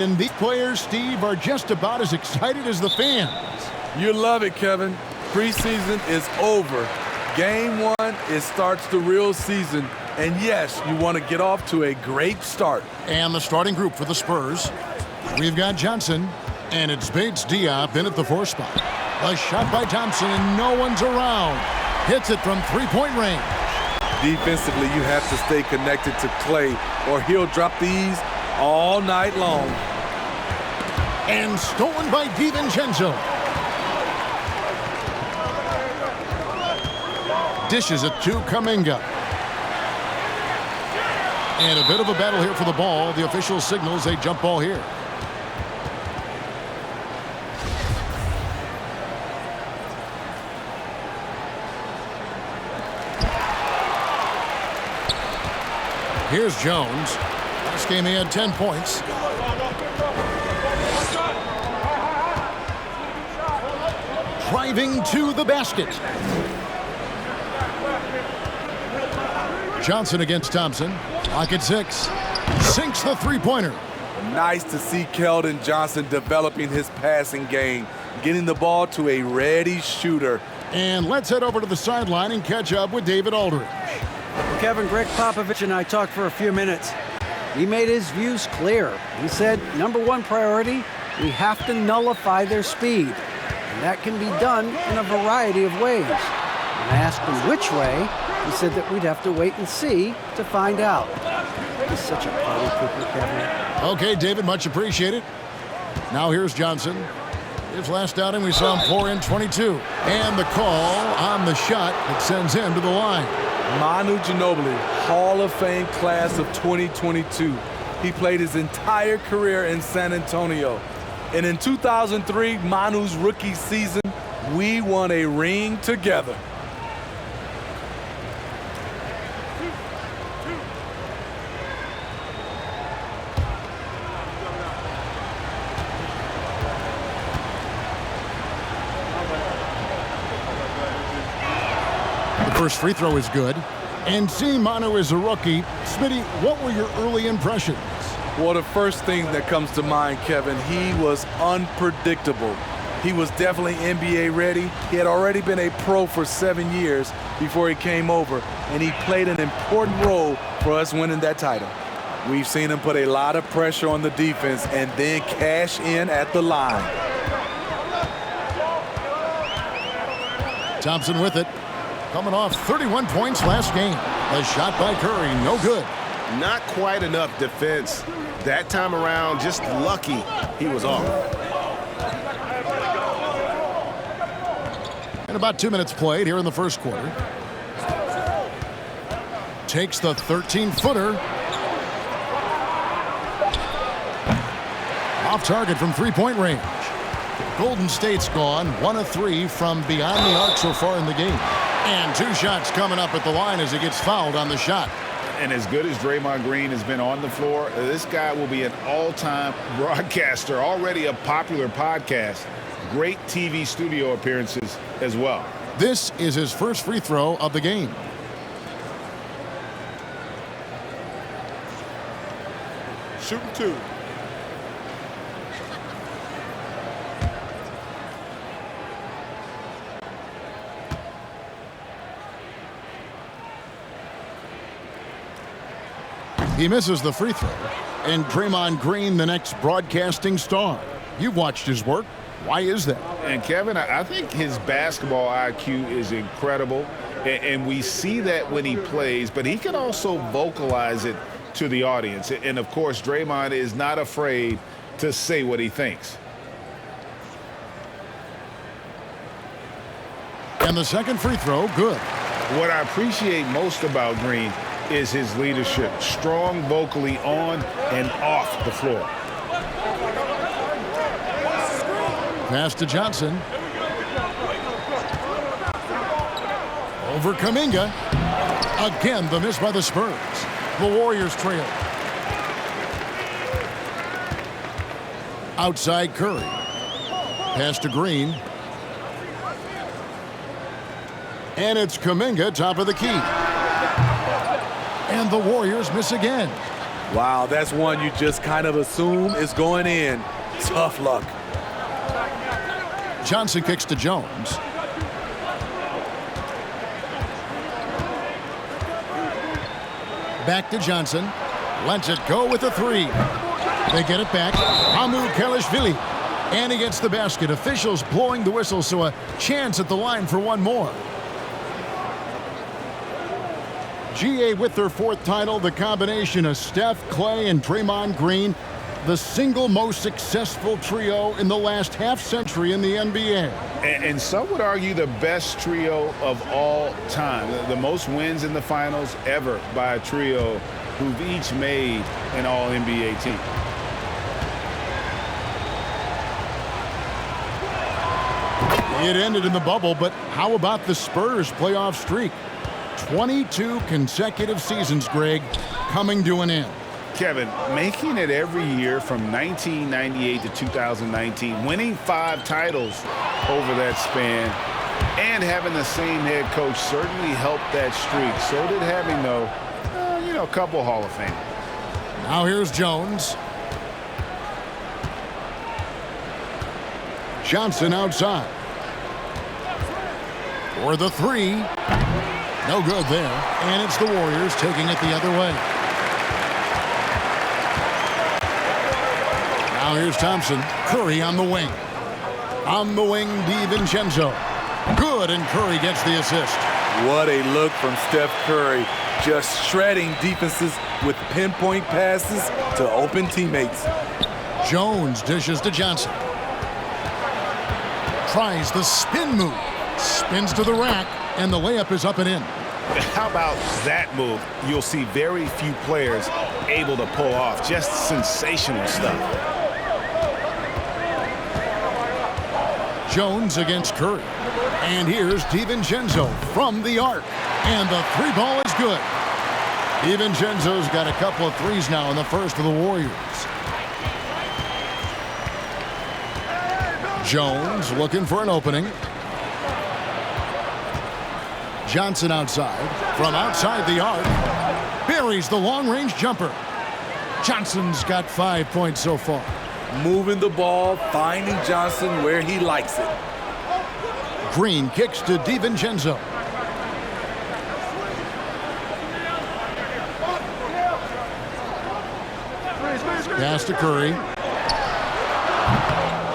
And these players, Steve, are just about as excited as the fans. You love it, Kevin. Preseason is over. Game 1, it starts the real season. And yes, you want to get off to a great start. And the starting group for the Spurs. We've got Johnson, and it's Bates Diop in at the 4 spot. A shot by Thompson, and no one's around. Hits it from three-point range. Defensively, you have to stay connected to Clay, or he'll drop these all night long. And stolen by DiVincenzo. Dishes it to Kuminga. And a bit of a battle here for the ball. The official signals a jump ball here. Here's Jones. Last game he had 10 points. Driving to the basket. Johnson against Thompson. Lock at 6. Sinks the three-pointer. Nice to see Keldon Johnson developing his passing game, getting the ball to a ready shooter. And let's head over to the sideline and catch up with David Aldridge. Kevin, Greg Popovich and I talked for a few minutes. He made his views clear. He said, #1 priority, we have to nullify their speed. And that can be done in a variety of ways. When I asked him which way, he said that we'd have to wait and see to find out. He's such a party pooper, Kevin. Okay, David, much appreciated. Now here's Johnson. His last outing, we saw him pour in 22. And the call on the shot that sends him to the line. Manu Ginobili, Hall of Fame class of 2022. He played his entire career in San Antonio. And in 2003, Manu's rookie season, we won a ring together. First free throw is good. And seeing Manu as a rookie, Smitty, what were your early impressions? Well, the first thing that comes to mind, Kevin, he was unpredictable. He was definitely NBA ready. He had already been a pro for 7 years before he came over, and he played an important role for us winning that title. We've seen him put a lot of pressure on the defense and then cash in at the line. Thompson with it. Coming off 31 points last game. A shot by Curry, no good. Not quite enough defense. That time around, just lucky he was off. And about 2 minutes played here in the first quarter. Takes the 13-footer. Off target from three-point range. Golden State's gone 1 of 3 from beyond the arc so far in the game. And 2 shots coming up at the line as he gets fouled on the shot. And as good as Draymond Green has been on the floor, this guy will be an all-time broadcaster, already a popular podcast. Great TV studio appearances as well. This is his first free throw of the game. Shooting 2. He misses the free throw. And Draymond Green, the next broadcasting star. You've watched his work. Why is that? And Kevin, I think his basketball IQ is incredible. And we see that when he plays, but he can also vocalize it to the audience. And of course, Draymond is not afraid to say what he thinks. And the second free throw, good. What I appreciate most about Green is his leadership, strong vocally on and off the floor. Pass to Johnson. Over Kuminga. Again, the miss by the Spurs. The Warriors trail. Outside Curry. Pass to Green. And it's Kuminga, top of the key. And the Warriors miss again. Wow, that's one you just kind of assume is going in. Tough luck. Johnson kicks to Jones. Back to Johnson. Lets it go with a three. They get it back. Kelishvili. And he gets the basket. Officials blowing the whistle, so a chance at the line for one more. GA with their fourth title, the combination of Steph, Clay, and Draymond Green, the single most successful trio in the last half-century in the NBA. And some would argue the best trio of all time. The most wins in the finals ever by a trio who've each made an All-NBA team. It ended in the bubble, but how about the Spurs playoff streak? 22 consecutive seasons, Greg, coming to an end. Kevin, making it every year from 1998 to 2019, winning 5 titles over that span, and having the same head coach certainly helped that streak. So did having, a couple Hall of Fame. Now here's Jones. Johnson outside. For the three. No good there. And it's the Warriors taking it the other way. Now here's Thompson. Curry on the wing. On the wing, DiVincenzo. Good, and Curry gets the assist. What a look from Steph Curry. Just shredding defenses with pinpoint passes to open teammates. Jones dishes to Johnson. Tries the spin move. Spins to the rack, and the layup is up and in. How about that move? You'll see very few players able to pull off. Just sensational stuff. Jones against Curry. And here's DiVincenzo from the arc. And the three ball is good. DiVincenzo's got a couple of threes now in the first for the Warriors. Jones looking for an opening. Johnson outside. From outside the arc. Buries the long-range jumper. Johnson's got 5 points so far. Moving the ball, finding Johnson where he likes it. Green kicks to DiVincenzo. Pass to Curry.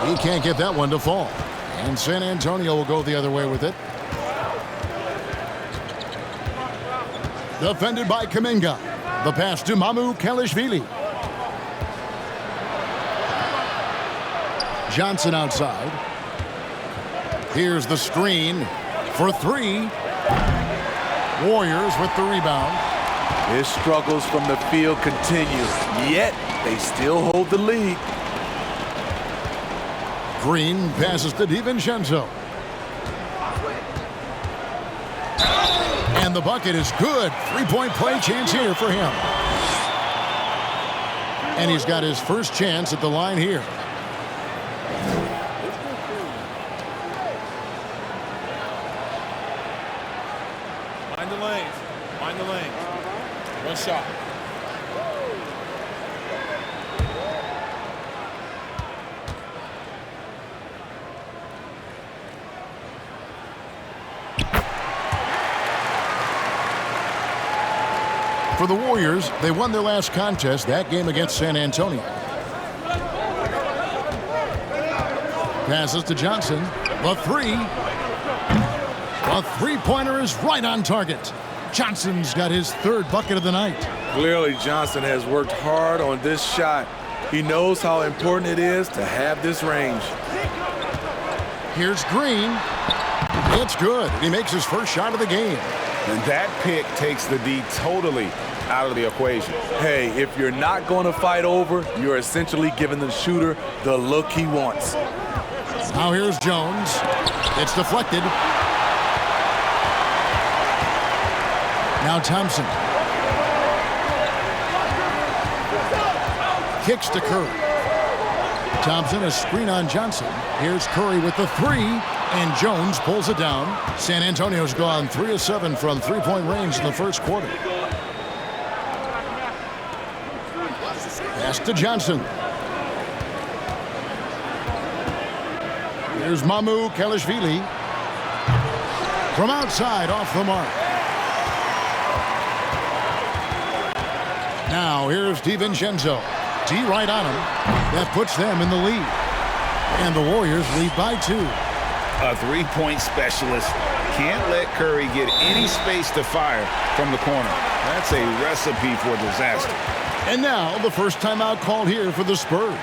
He can't get that one to fall. And San Antonio will go the other way with it. Defended by Kuminga. The pass to Kelishvili. Johnson outside. Here's the screen for three. Warriors with the rebound. His struggles from the field continue, yet they still hold the lead. Green passes to DiVincenzo. And the bucket is good. Three-point play chance here for him. And he's got his first chance at the line here. Mind the lanes. Mind the lanes. One shot. For the Warriors, they won their last contest, that game against San Antonio. Passes to Johnson. The three. The three-pointer is right on target. Johnson's got his third bucket of the night. Clearly, Johnson has worked hard on this shot. He knows how important it is to have this range. Here's Green. It's good. He makes his first shot of the game. And that pick takes the D totally out of the equation. Hey, if you're not going to fight over, you're essentially giving the shooter the look he wants. Now here's Jones. It's deflected. Now Thompson. Kicks to Curry. Thompson, a screen on Johnson. Here's Curry with the three. And Jones pulls it down. San Antonio's gone 3 of 7 from three-point range in the first quarter. Pass to Johnson. Here's Mamu Kelishvili. From outside, off the mark. Now here's DiVincenzo. D right on him. That puts them in the lead. And the Warriors lead by 2. A three-point specialist can't let Curry get any space to fire from the corner. That's a recipe for disaster. And now the first timeout called here for the Spurs.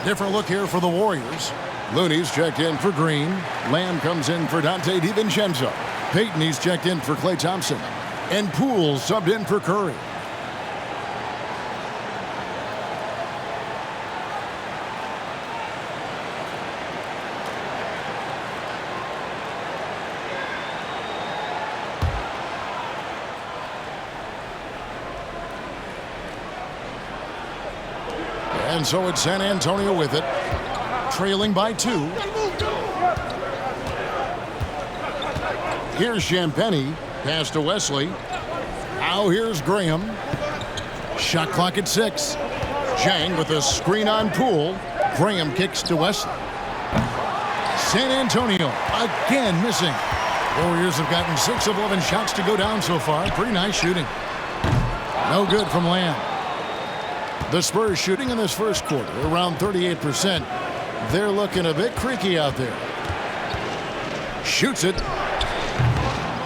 Different look here for the Warriors. Looney's checked in for Green. Lamb comes in for Dante DiVincenzo. Payton, he's checked in for Klay Thompson. And Poole subbed in for Curry. And so it's San Antonio with it, trailing by 2. Here's Champagnie, pass to Wesley. Now here's Graham. Shot clock at 6. Jang with a screen on Poole. Graham kicks to Wesley. San Antonio again missing. Warriors have gotten 6 of 11 shots to go down so far. Pretty nice shooting. No good from Lamb. The Spurs shooting in this first quarter around 38%. They're looking a bit creaky out there. Shoots it.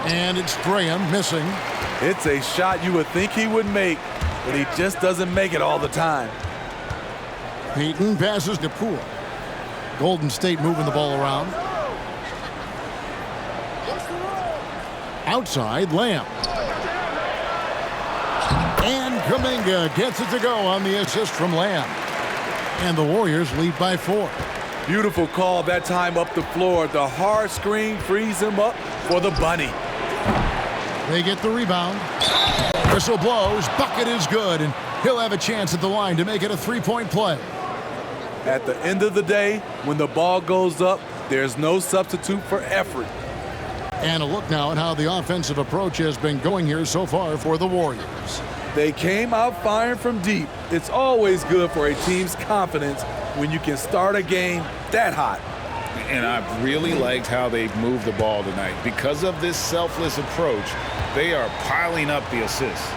And it's Graham missing. It's a shot you would think he would make, but he just doesn't make it all the time. Payton passes to Poole. Golden State moving the ball around. Outside, Lamb. And Kuminga gets it to go on the assist from Lamb. And the Warriors lead by 4. Beautiful call that time up the floor. The hard screen frees him up for the bunny. They get the rebound. Whistle blows. Bucket is good. And he'll have a chance at the line to make it a 3-point play. At the end of the day, when the ball goes up, there's no substitute for effort. And a look now at how the offensive approach has been going here so far for the Warriors. They came out firing from deep. It's always good for a team's confidence when you can start a game that hot. And I've really liked how they've moved the ball tonight. Because of this selfless approach, they are piling up the assists.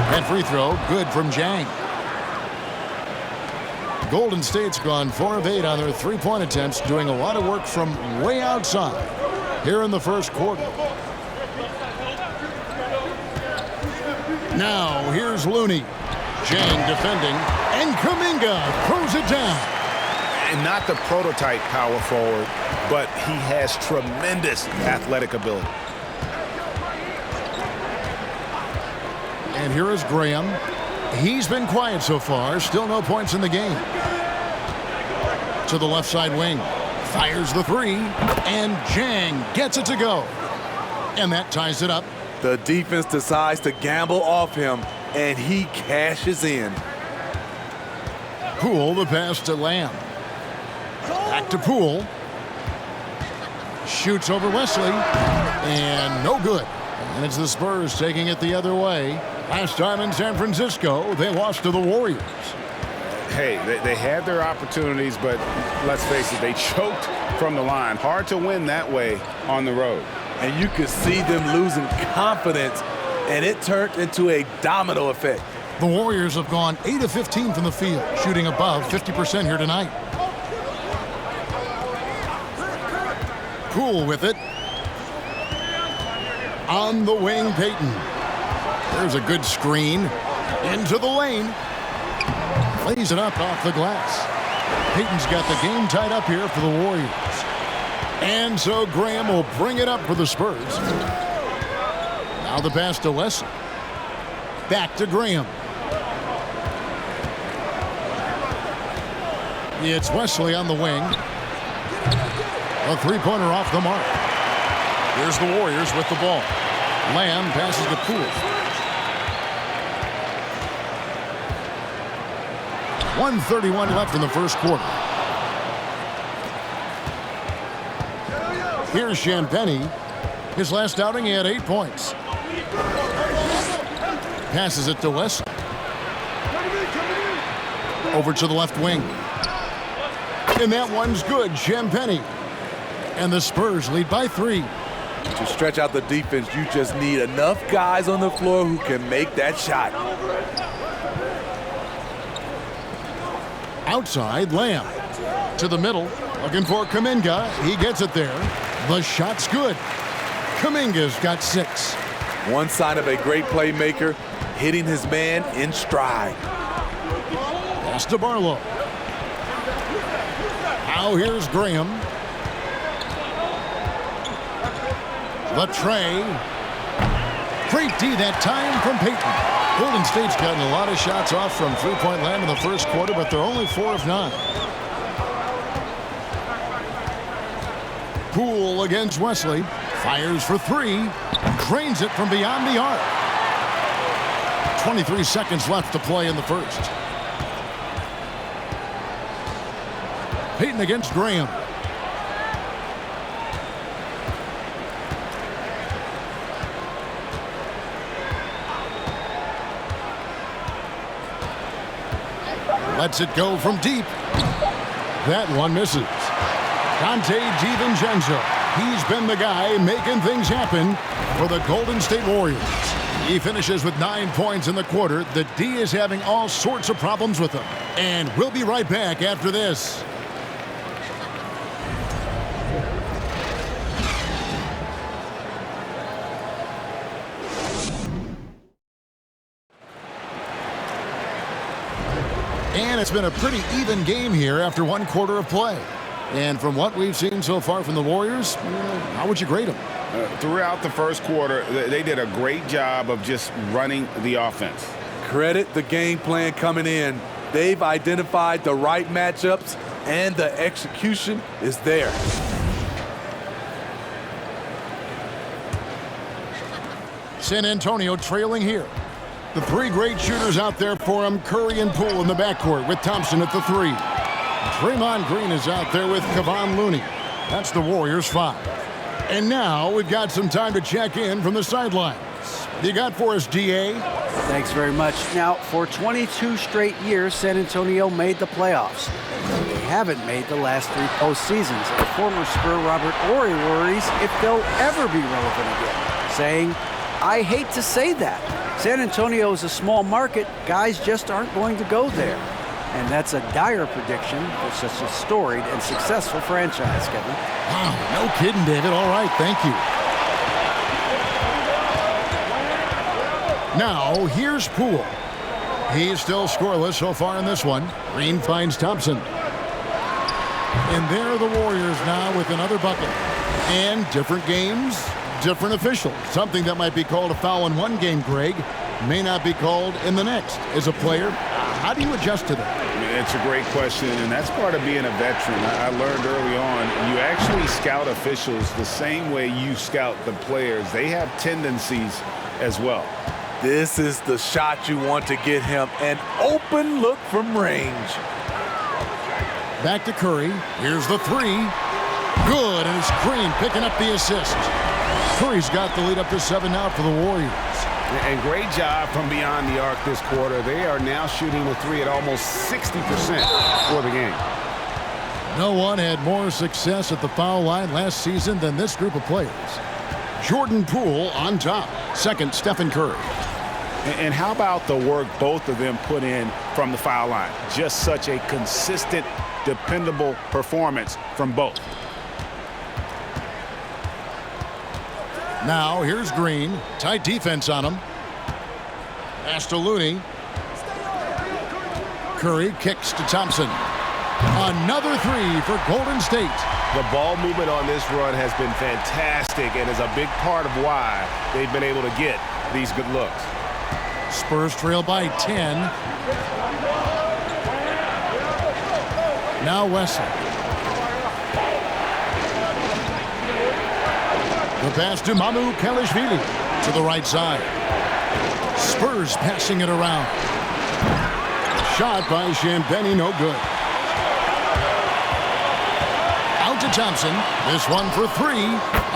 That free throw, good from Jang. Golden State's gone 4 of 8 on their 3-point attempts, doing a lot of work from way outside here in the first quarter. Now, here's Looney. Jang defending, and Kuminga throws it down. And not the prototype power forward, but he has tremendous athletic ability. And here is Graham. He's been quiet so far. Still no points in the game. To the left side wing. Fires the 3. And Jang gets it to go. And that ties it up. The defense decides to gamble off him, and he cashes in. Poole the pass to Lamb. Back to Poole. Shoots over Wesley. And no good. And it's the Spurs taking it the other way. Last time in San Francisco, they lost to the Warriors. Hey, they had their opportunities, but let's face it, they choked from the line. Hard to win that way on the road. And you could see them losing confidence, and it turned into a domino effect. The Warriors have gone 8 of 15 from the field, shooting above 50% here tonight. Poole with it. On the wing, Payton. There's a good screen. Into the lane. Lays it up off the glass. Payton's got the game tied up here for the Warriors. And so Graham will bring it up for the Spurs. Now the pass to Wesley. Back to Graham. It's Wesley on the wing. A three-pointer off the mark. Here's the Warriors with the ball. Lamb passes to Poole. 1:31 left in the first quarter. Here's Champagnie. His last outing, he had 8 points. Passes it to Wesley. Over to the left wing. And that one's good. Champagnie. And the Spurs lead by 3. To stretch out the defense, you just need enough guys on the floor who can make that shot. Outside, Lamb. To the middle, looking for Kuminga. He gets it there. The shot's good. Kuminga's got 6. One sign of a great playmaker, hitting his man in stride. Pass to Barlow. Now here's Graham. The tray. Great D that time from Payton. Golden State's gotten a lot of shots off from three-point land in the first quarter, but they're only 4 of 9. Poole against Wesley. Fires for 3. Drains it from beyond the arc. 23 seconds left to play in the first. Payton against Graham. Lets it go from deep. That one misses. Dante DiVincenzo. He's been the guy making things happen for the Golden State Warriors. He finishes with 9 points in the quarter. The D is having all sorts of problems with him. And we'll be right back after this. And it's been a pretty even game here after 1 quarter of play. And from what we've seen so far from the Warriors, how would you grade them? Throughout the first quarter, they did a great job of just running the offense. Credit the game plan coming in. They've identified the right matchups, and the execution is there. San Antonio trailing here. The 3 great shooters out there for him, Curry and Poole in the backcourt with Thompson at the 3. Draymond Green is out there with Kevon Looney. That's the Warriors' 5. And now we've got some time to check in from the sidelines. What you got for us, DA? Thanks very much. Now, for 22 straight years, San Antonio made the playoffs. They haven't made the last 3 postseasons. And former Spur Robert Horry worries if they'll ever be relevant again, saying, I hate to say that. San Antonio is a small market. Guys just aren't going to go there. And that's a dire prediction for such a storied and successful franchise, Kevin. Wow, no kidding, David. All right, thank you. Now, here's Poole. He's still scoreless so far in this one. Green finds Thompson. And there are the Warriors now with another bucket. And different games, different officials. Something that might be called a foul in one game, Greg, may not be called in the next. As a player, how do you adjust to that? It's a great question, and that's part of being a veteran. I learned early on, you actually scout officials the same way you scout the players. They have tendencies as well. This is the shot you want to get him. An open look from range. Back to Curry. Here's the three. Good, and it's Green picking up the assist. Curry's got the lead up to 7 now for the Warriors. And great job from beyond the arc this quarter. They are now shooting the three at almost 60% for the game. No one had more success at the foul line last season than this group of players. Jordan Poole on top. Second, Stephen Curry. And how about the work both of them put in from the foul line? Just such a consistent, dependable performance from both. Now, here's Green. Tight defense on him. Pass to Looney. Curry kicks to Thompson. Another three for Golden State. The ball movement on this run has been fantastic and is a big part of why they've been able to get these good looks. Spurs trail by 10. Now Wesley. The pass to Mamu Kelishvili to the right side. Spurs passing it around. Shot by Champagny, no good. Out to Thompson. This one for three.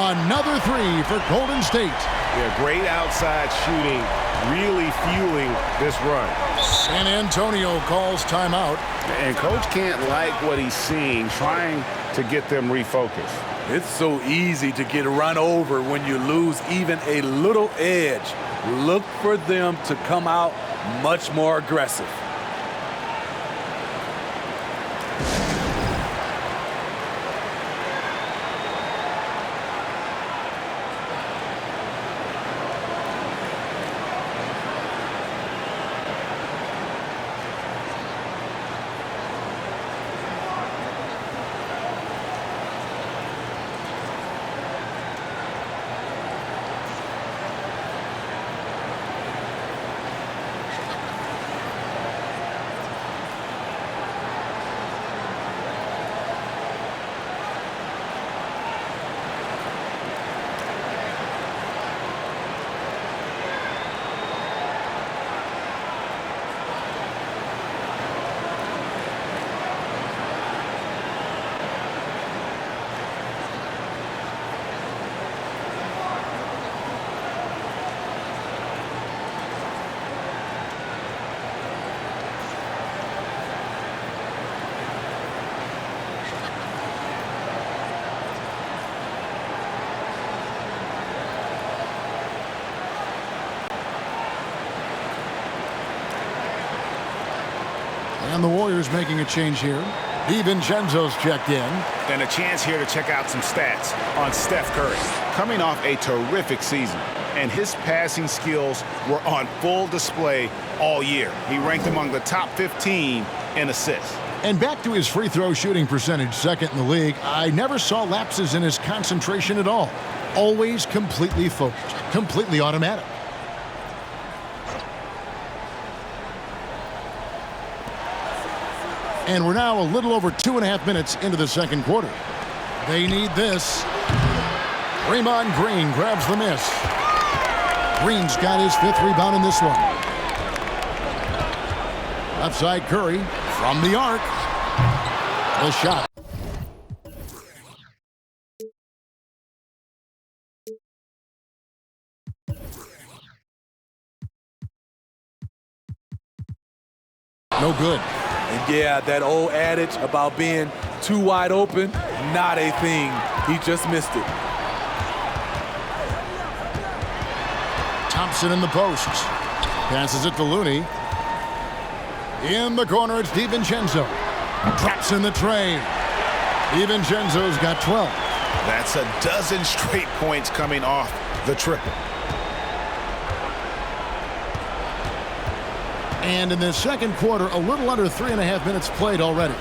Another three for Golden State. Yeah, great outside shooting, really fueling this run. San Antonio calls timeout. And coach can't like what he's seeing, trying to get them refocused. It's so easy to get run over when you lose even a little edge. Look for them to come out much more aggressive. And the Warriors making a change here. DiVincenzo's checked in. And a chance here to check out some stats on Steph Curry. Coming off a terrific season, and his passing skills were on full display all year. He ranked among the top 15 in assists. And back to his free throw shooting percentage, second in the league. I never saw lapses in his concentration at all. Always completely focused, completely automatic. And we're now a little over 2.5 minutes into the second quarter. They need this. Draymond Green grabs the miss. Green's got his 5th rebound in this one. Outside Curry from the arc. The shot. No good. And yeah, that old adage about being too wide open, not a thing. He just missed it. Thompson in the posts. Passes it to Looney. In the corner, it's DiVincenzo. Drops in the tray. DiVincenzo's got 12. That's a dozen straight points coming off the triple. And in the second quarter, a little under 3.5 minutes played already.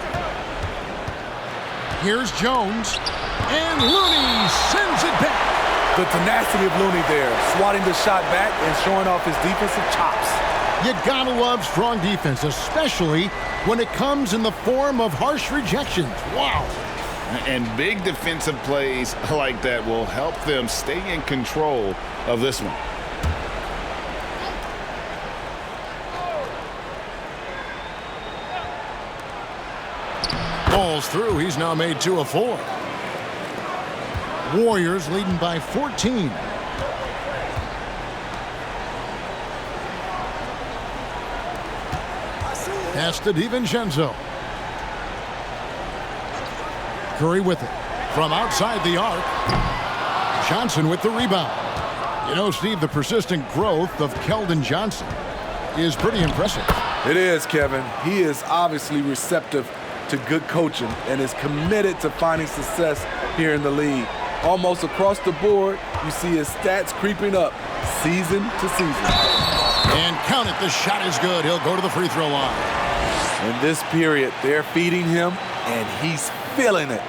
Here's Jones. And Looney sends it back. The tenacity of Looney there, swatting the shot back and showing off his defensive chops. You gotta love strong defense, especially when it comes in the form of harsh rejections. Wow. And big defensive plays like that will help them stay in control of this one. falls through. He's now made 2 of 4. Warriors leading by 14. Pass to DiVincenzo. Curry with it. From outside the arc. Johnson with the rebound. You know, Steve, the persistent growth of Keldon Johnson is pretty impressive. It is, Kevin. He is obviously receptive to good coaching and is committed to finding success here in the league. Almost across the board, you see his stats creeping up season to season. And count it, the shot is good. He'll go to the free throw line. In this period, they're feeding him, and he's feeling it.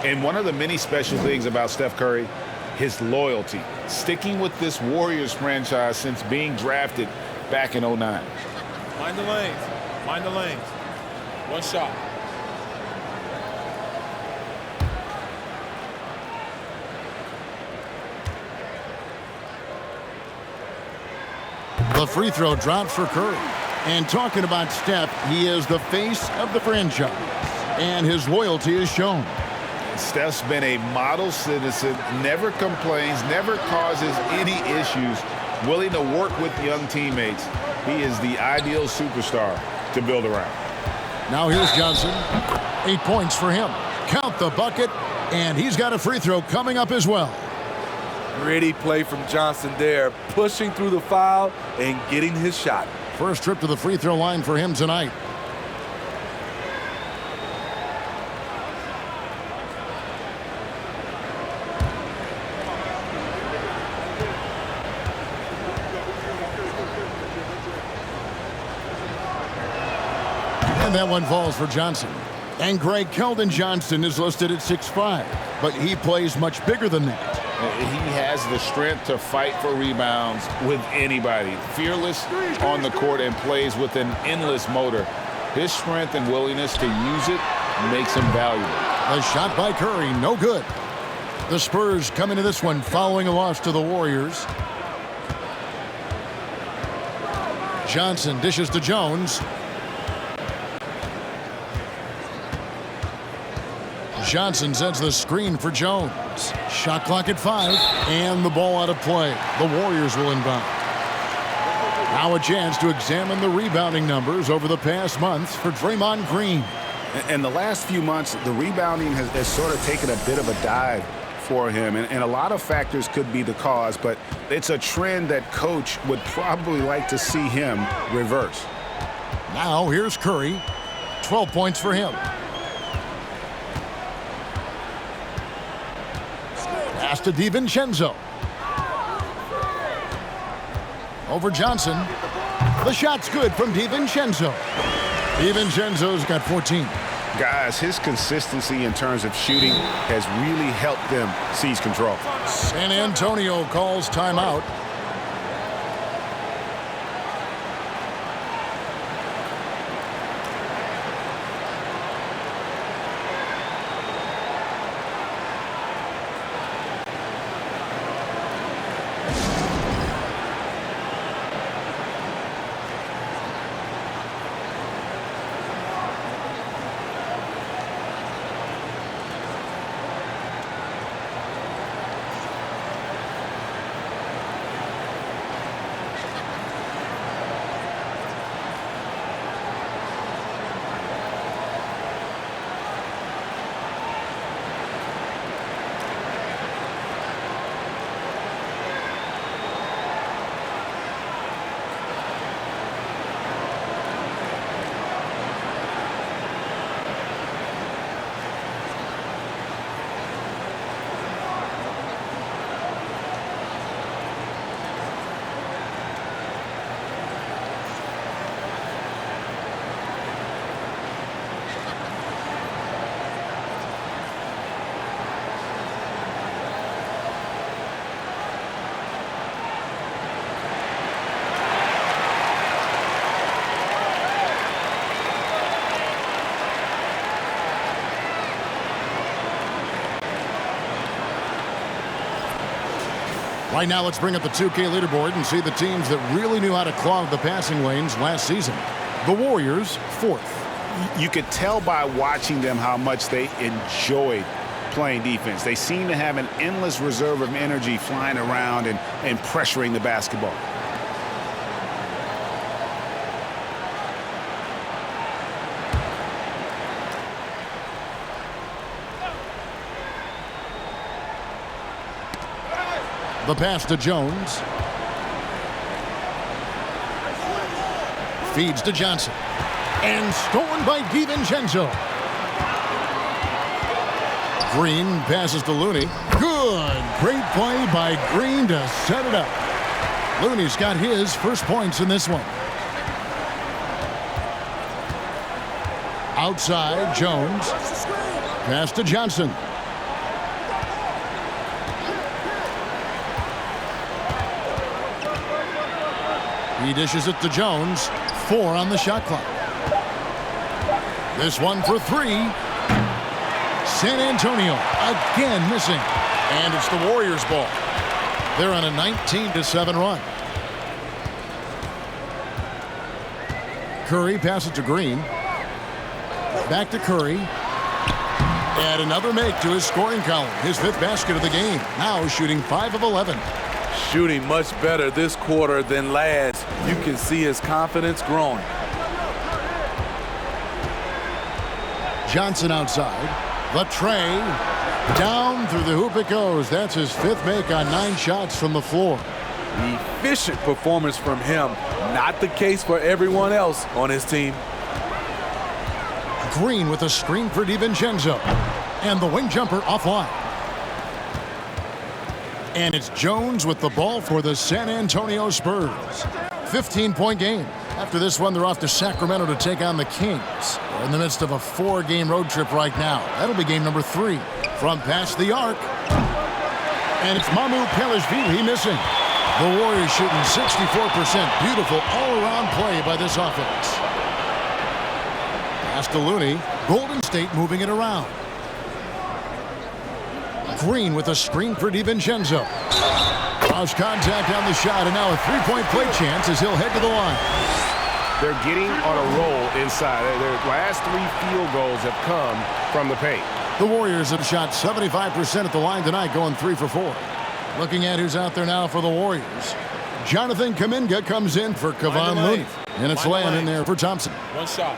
And one of the many special things about Steph Curry, his loyalty. Sticking with this Warriors franchise since being drafted back in 09. Mind the lanes. Mind the lanes. One shot. The free throw drops for Curry. And talking about Steph, he is the face of the franchise. And his loyalty is shown. Steph's been a model citizen, never complains, never causes any issues, willing to work with young teammates. He is the ideal superstar to build around. Now here's Johnson. 8 points for him. Count the bucket, and he's got a free throw coming up as well. Gritty play from Johnson there, pushing through the foul and getting his shot. First trip to the free throw line for him tonight. And that one falls for Johnson. And Greg, Keldon Johnson is listed at 6'5", but he plays much bigger than that. He has the strength to fight for rebounds with anybody. Fearless on the court and plays with an endless motor. His strength and willingness to use it makes him valuable. A shot by Curry, no good. The Spurs come into this one following a loss to the Warriors. Johnson dishes to Jones. Johnson sends the screen for Jones. Shot clock at 5, and the ball out of play. The Warriors will inbound. Now a chance to examine the rebounding numbers over the past months for Draymond Green. In the last few months, the rebounding has sort of taken a bit of a dive for him, and a lot of factors could be the cause, but it's a trend that coach would probably like to see him reverse. Now here's Curry. 12 points for him. Pass to DiVincenzo. Over Johnson. The shot's good from DiVincenzo. DiVincenzo's got 14. Guys, his consistency in terms of shooting has really helped them seize control. San Antonio calls timeout. Right now, let's bring up the 2K leaderboard and see the teams that really knew how to clog the passing lanes last season. The Warriors, 4th. You could tell by watching them how much they enjoyed playing defense. They seem to have an endless reserve of energy flying around and pressuring the basketball. The pass to Jones. Feeds to Johnson. And stolen by DiVincenzo. Green passes to Looney. Good. Great play by Green to set it up. Looney's got his first points in this one. Outside, Jones. Pass to Johnson. He dishes it to Jones. 4 on the shot clock. This one for 3. San Antonio again missing. And it's the Warriors' ball. They're on a 19-7 run. Curry passes to Green. Back to Curry. And another make to his scoring column. His 5th basket of the game. Now shooting 5 of 11. Shooting much better this quarter than last. You can see his confidence growing. Johnson outside. The tray. Down through the hoop it goes. That's his 5th make on 9 shots from the floor. Efficient performance from him. Not the case for everyone else on his team. Green with a screen for DiVincenzo. And the wing jumper offline. And it's Jones with the ball for the San Antonio Spurs. 15-point game. After this one, they're off to Sacramento to take on the Kings. They're in the midst of a 4-game road trip right now. That'll be game number 3. From past the arc. And it's Mamu Pelishvili missing. The Warriors shooting 64%. Beautiful all-around play by this offense. Pass to Looney. Golden State moving it around. Green with a screen for DiVincenzo. Lost contact on the shot, and now a 3-point play chance as he'll head to the line. They're getting on a roll inside. Their last 3 field goals have come from the paint. The Warriors have shot 75% at the line tonight, going 3 for 4. Looking at who's out there now for the Warriors. Jonathan Kuminga comes in for Kevon Looney. And it's Lamb in there for Thompson. One shot.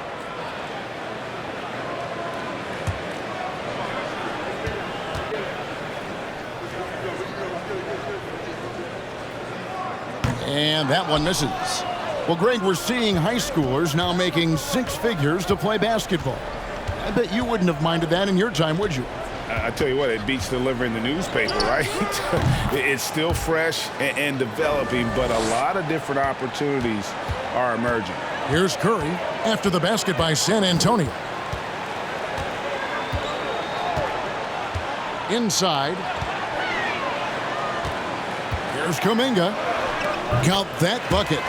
And that one misses. Well, Greg, we're seeing high schoolers now making 6 figures to play basketball. I bet you wouldn't have minded that in your time, would you? I tell you what, it beats delivering the newspaper, right? It's still fresh and developing, but a lot of different opportunities are emerging. Here's Curry after the basket by San Antonio. Inside. Here's Kuminga. Count that bucket.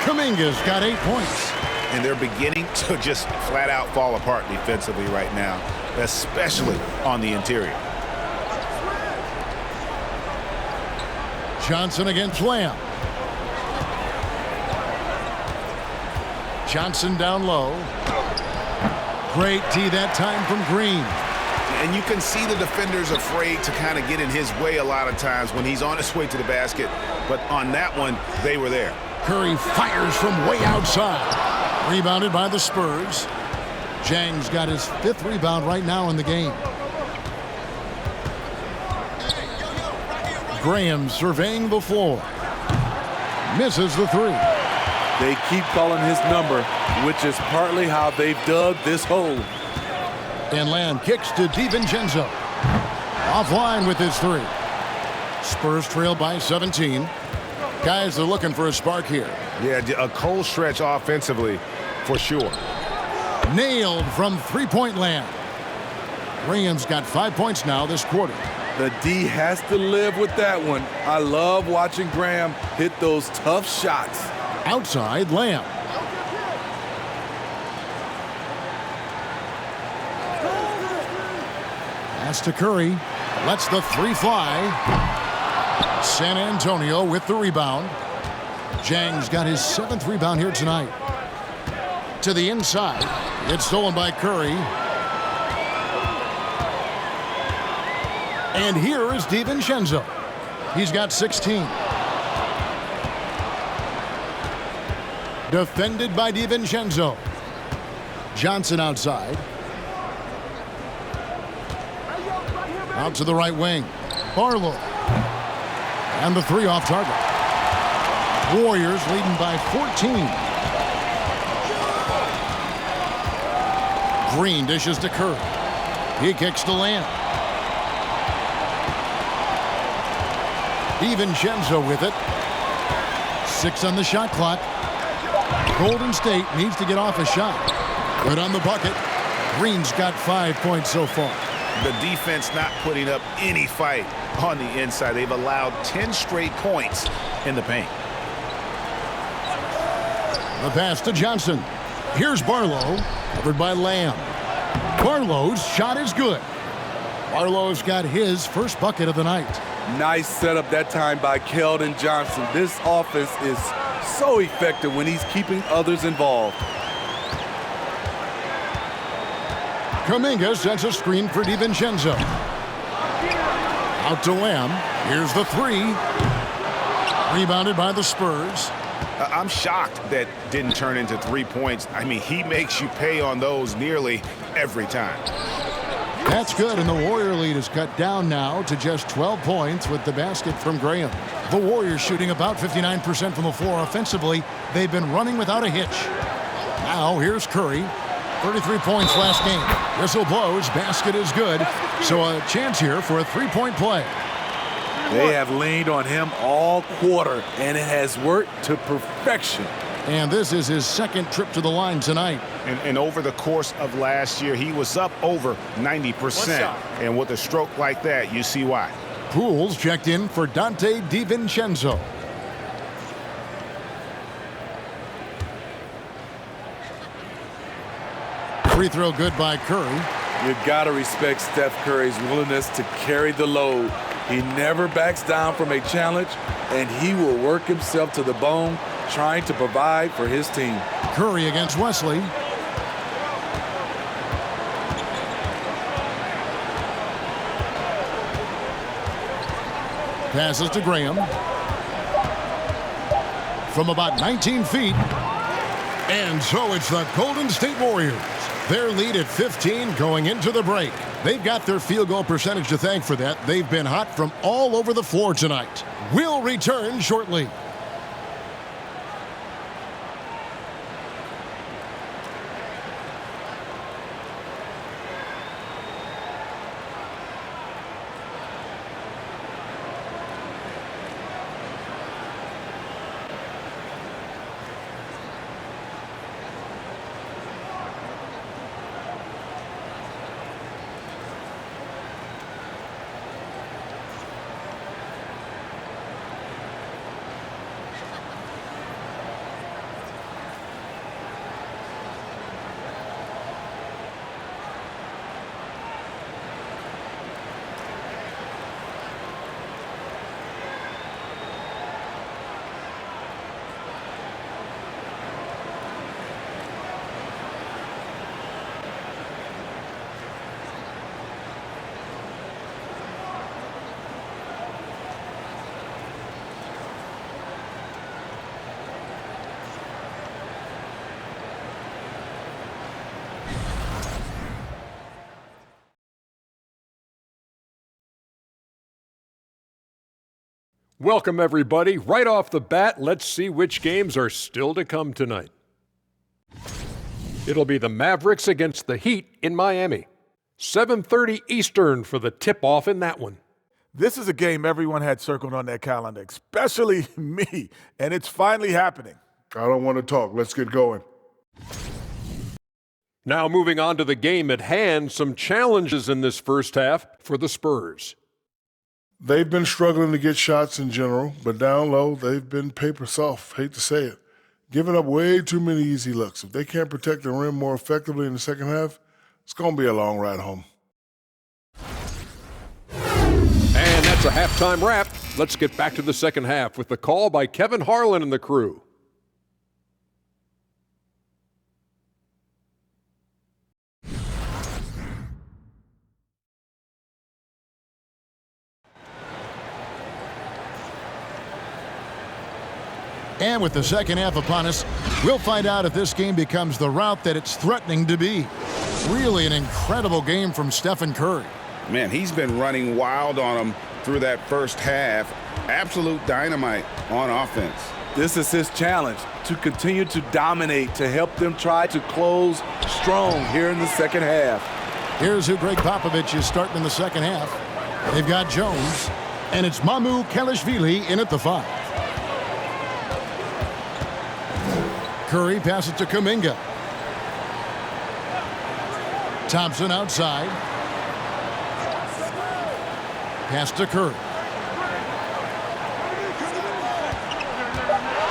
Kuminga's got 8 points. And they're beginning to just flat out fall apart defensively right now, especially on the interior. Johnson against Lamb. Johnson down low. Great D that time from Green. And you can see the defenders afraid to kind of get in his way a lot of times when he's on his way to the basket. But on that one, they were there. Curry fires from way outside. Rebounded by the Spurs. Zhang's got his 5th rebound right now in the game. Graham surveying the floor. Misses the 3. They keep calling his number, which is partly how they've dug this hole. And Lamb kicks to DiVincenzo. Offline with his 3. Spurs trail by 17. Guys are looking for a spark here. Yeah, a cold stretch offensively for sure. Nailed from 3-point land. Graham's got 5 points now this quarter. The D has to live with that one. I love watching Graham hit those tough shots. Outside, Lamb. Pass to Curry. Lets the 3 fly. San Antonio with the rebound. Zhang's got his 7th rebound here tonight. To the inside. It's stolen by Curry. And here is DiVincenzo. He's got 16. Defended by DiVincenzo. Johnson outside. Out to the right wing. Barlow. And the three off target. Warriors leading by 14. Green dishes to Curry. He kicks to Lamb. DiVincenzo with it. 6 on the shot clock. Golden State needs to get off a shot. Good on the bucket. Green's got 5 points so far. The defense not putting up any fight on the inside. They've allowed 10 straight points in the paint. The pass to Johnson. Here's Barlow, covered by Lamb. Barlow's shot is good. Barlow's got his first bucket of the night. Nice setup that time by Keldon Johnson. This offense is so effective when he's keeping others involved. Kuminga sets a screen for DiVincenzo. Out to Lamb. Here's the three. Rebounded by the Spurs. I'm shocked that didn't turn into 3 points. I mean, he makes you pay on those nearly every time. That's good, and the Warrior lead is cut down now to just 12 points with the basket from Graham. The Warriors shooting about 59% from the floor offensively. They've been running without a hitch. Now here's Curry. 33 points last game. Whistle blows. Basket is good. So a chance here for a three-point play. They have leaned on him all quarter, and it has worked to perfection. And this is his second trip to the line tonight. And over the course of last year, he was up over 90%. And with a stroke like that, you see why. Pools checked in for Dante DiVincenzo. Free throw good by Curry. You gotta respect Steph Curry's willingness to carry the load. He never backs down from a challenge, and he will work himself to the bone trying to provide for his team. Curry against Wesley. Passes to Graham. From about 19 feet. And so it's the Golden State Warriors. Their lead at 15 going into the break. They've got their field goal percentage to thank for that. They've been hot from all over the floor tonight. We'll return shortly. Welcome, everybody. Right off the bat, let's see which games are still to come tonight. It'll be the Mavericks against the Heat in Miami. 7:30 Eastern for the tip-off in that one. This is a game everyone had circled on their calendar, especially me, and it's finally happening. I don't want to talk. Let's get going. Now moving on to the game at hand, some challenges in this first half for the Spurs. They've been struggling to get shots in general, but down low, they've been paper soft. Hate to say it. Giving up way too many easy looks. If they can't protect the rim more effectively in the second half, it's going to be a long ride home. And that's a halftime wrap. Let's get back to the second half with the call by Kevin Harlan and the crew. And with the second half upon us, we'll find out if this game becomes the route that it's threatening to be. Really an incredible game from Stephen Curry. Man, he's been running wild on them through that first half. Absolute dynamite on offense. This is his challenge, to continue to dominate, to help them try to close strong here in the second half. Here's who Greg Popovich is starting in the second half. They've got Jones, and it's Mamu Kelishvili in at the 5. Curry passes to Kuminga. Thompson outside. Pass to Curry.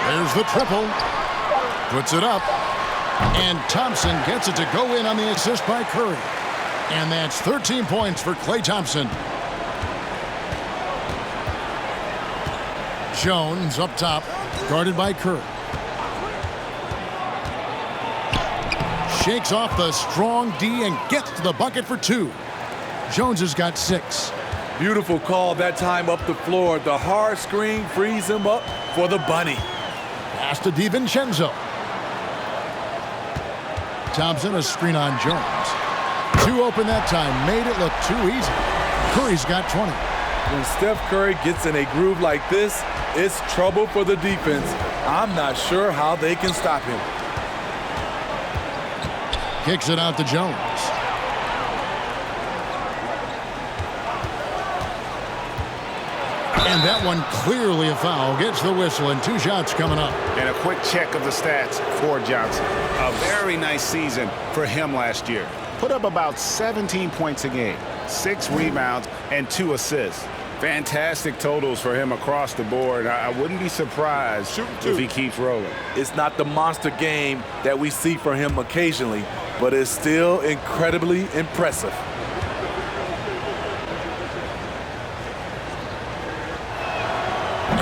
There's the triple. Puts it up. And Thompson gets it to go in on the assist by Curry. And that's 13 points for Klay Thompson. Jones up top, guarded by Curry. Shakes off the strong D and gets to the bucket for 2. Jones has got 6. Beautiful call that time up the floor. The hard screen frees him up for the bunny. Pass to DiVincenzo. Thompson, a screen on Jones. 2 open that time, made it look too easy. Curry's got 20. When Steph Curry gets in a groove like this, it's trouble for the defense. I'm not sure how they can stop him. Kicks it out to Jones. And that one clearly a foul. Gets the whistle and 2 shots coming up. And a quick check of the stats for Johnson. A very nice season for him last year. Put up about 17 points a game, 6 rebounds, and 2 assists. Fantastic totals for him across the board. I wouldn't be surprised if he keeps rolling. It's not the monster game that we see from him occasionally, but it's still incredibly impressive.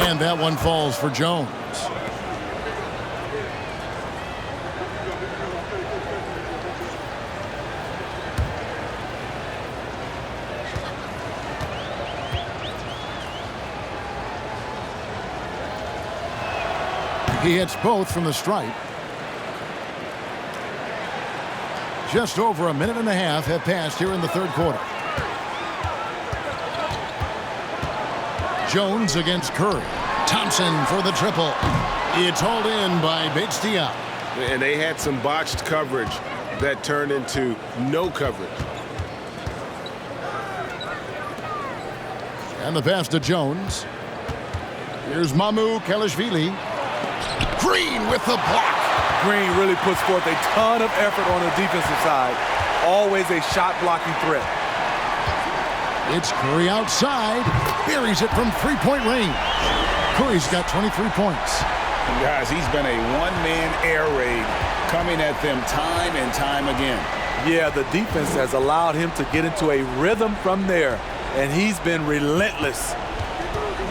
And that one falls for Jones. He hits both from the stripe. Just over a minute and a half have passed here in the third quarter. Jones against Curry. Thompson for the triple. It's hauled in by Bates-Diop. And they had some botched coverage that turned into no coverage. And the pass to Jones. Here's Mamu Kelishvili. Green with the block. Green really puts forth a ton of effort on the defensive side. Always a shot-blocking threat. It's Curry outside. Buries it from three-point range. Curry's got 23 points. And guys, he's been a one-man air raid coming at them time and time again. Yeah, the defense has allowed him to get into a rhythm from there, and he's been relentless.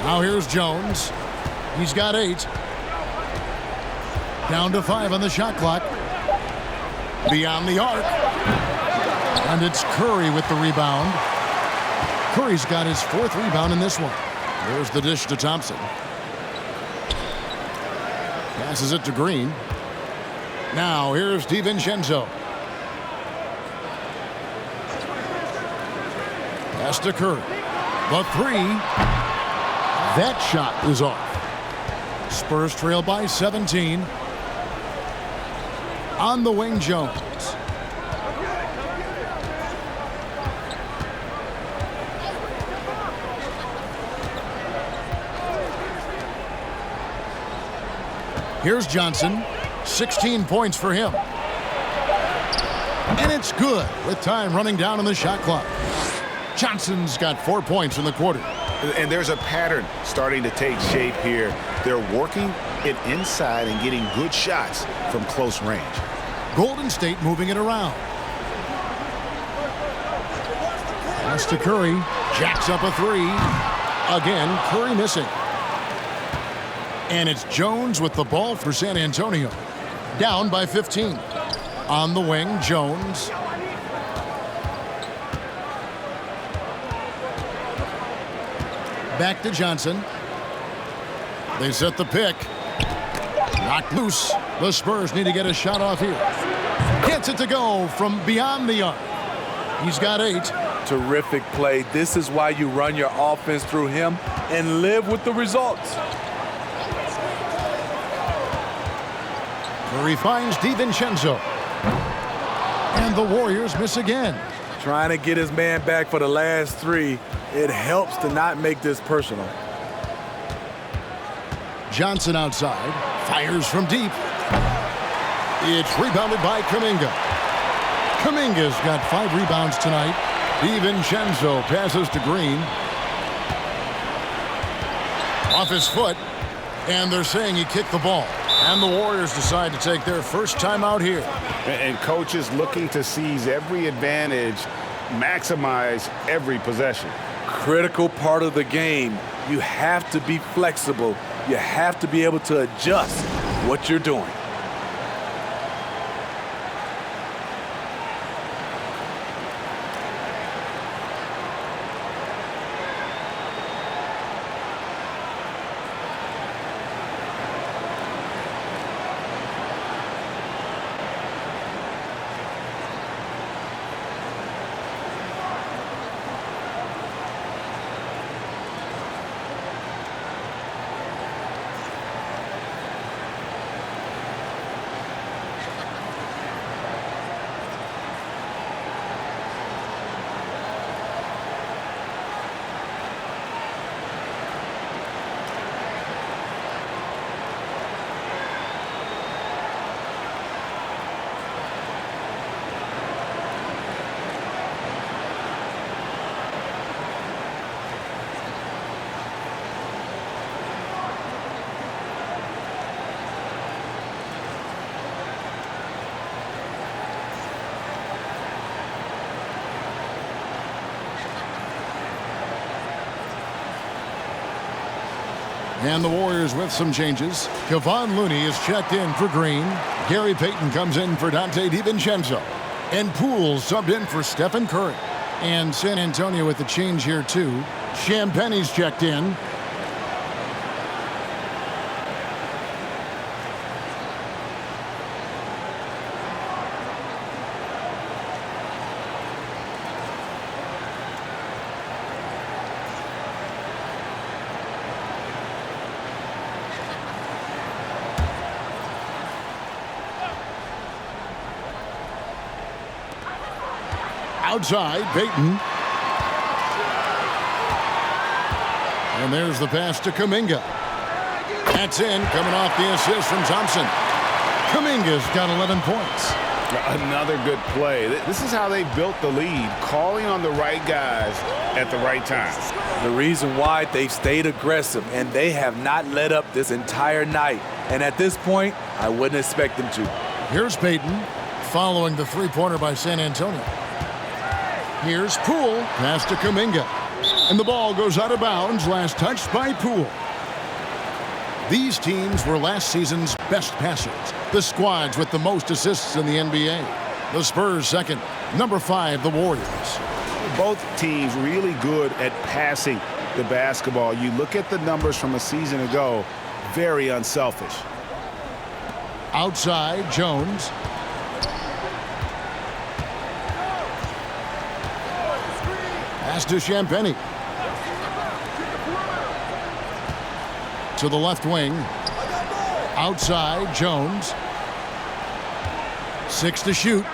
Now here's Jones. He's got 8. Down to 5 on the shot clock. Beyond the arc. And it's Curry with the rebound. Curry's got his 4th rebound in this one. There's the dish to Thompson. Passes it to Green. Now here's DiVincenzo. Pass to Curry. The 3. That shot is off. Spurs trail by 17. On the wing, Jones. Here's Johnson. 16 points for him. And it's good with time running down on the shot clock. Johnson's got 4 points in the quarter. And there's a pattern starting to take shape here. They're working it inside and getting good shots from close range. Golden State moving it around. Pass to Curry. Jacks up a 3. Again, Curry missing. And it's Jones with the ball for San Antonio. Down by 15. On the wing, Jones. Back to Johnson. They set the pick. Knocked loose. The Spurs need to get a shot off here. Gets it to go from beyond the arc. He's got 8. Terrific play. This is why you run your offense through him and live with the results. Murray finds DiVincenzo. And the Warriors miss again. Trying to get his man back for the last 3. It helps to not make this personal. Johnson outside. Fires from deep. It's rebounded by Kuminga. Kuminga's got 5 rebounds tonight. DiVincenzo passes to Green. Off his foot. And they're saying he kicked the ball. And the Warriors decide to take their first time out here. And coaches looking to seize every advantage, maximize every possession. Critical part of the game. You have to be flexible. You have to be able to adjust what you're doing. And the Warriors with some changes. Kevon Looney is checked in for Green. Gary Payton comes in for Dante DiVincenzo. And Poole subbed in for Stephen Curry. And San Antonio with the change here too. Champagne's checked in. Outside, Payton. And there's the pass to Kuminga. That's in, coming off the assist from Thompson. Kuminga's got 11 points. Another good play. This is how they built the lead, calling on the right guys at the right time. The reason why they've stayed aggressive, and they have not let up this entire night. And at this point, I wouldn't expect them to. Here's Payton, following the three-pointer by San Antonio. Here's Poole, pass to Kuminga. And the ball goes out of bounds, last touched by Poole. These teams were last season's best passers. The squads with the most assists in the NBA. The Spurs second, number 5, the Warriors. Both teams really good at passing the basketball. You look at the numbers from a season ago, very unselfish. Outside, Jones. Pass to Champagnie. To the left wing. Outside, Jones. 6 to shoot.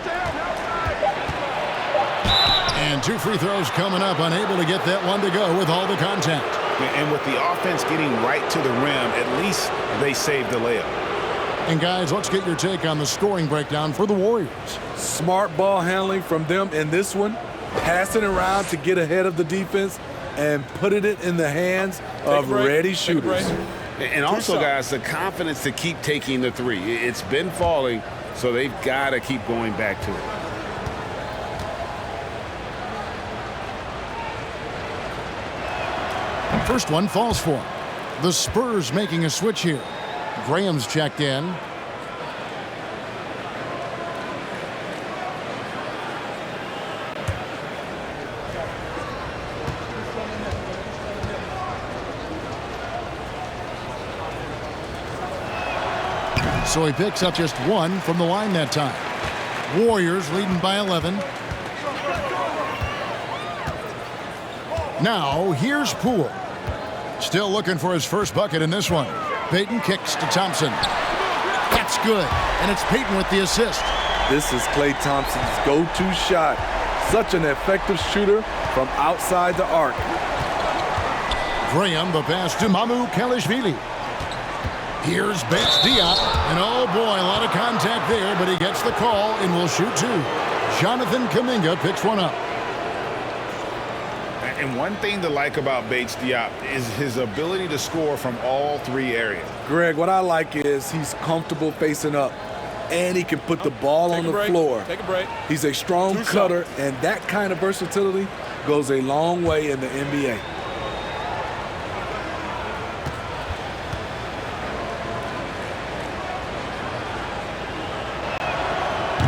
And 2 free throws coming up, unable to get that one to go with all the contact. And with the offense getting right to the rim, at least they saved the layup. And guys, let's get your take on the scoring breakdown for the Warriors. Smart ball handling from them in this one. Passing around to get ahead of the defense and putting it in the hands of ready shooters. And also, guys, the confidence to keep taking the three. It's been falling, so they've got to keep going back to it. First one falls for him. The Spurs making a switch here. Graham's checked in. So he picks up just 1 from the line that time. Warriors leading by 11. Now, here's Poole. Still looking for his first bucket in this one. Payton kicks to Thompson. That's good, and it's Payton with the assist. This is Klay Thompson's go-to shot. Such an effective shooter from outside the arc. Graham, the pass to Mamu Kelishvili. Here's Bates Diop, and oh boy, a lot of contact there, but he gets the call and will shoot 2. Jonathan Kuminga picks one up. And one thing to like about Bates Diop is his ability to score from all 3 areas. Greg, what I like is he's comfortable facing up, and he can put the ball on the floor. Take a break. He's a strong cutter, and that kind of versatility goes a long way in the NBA.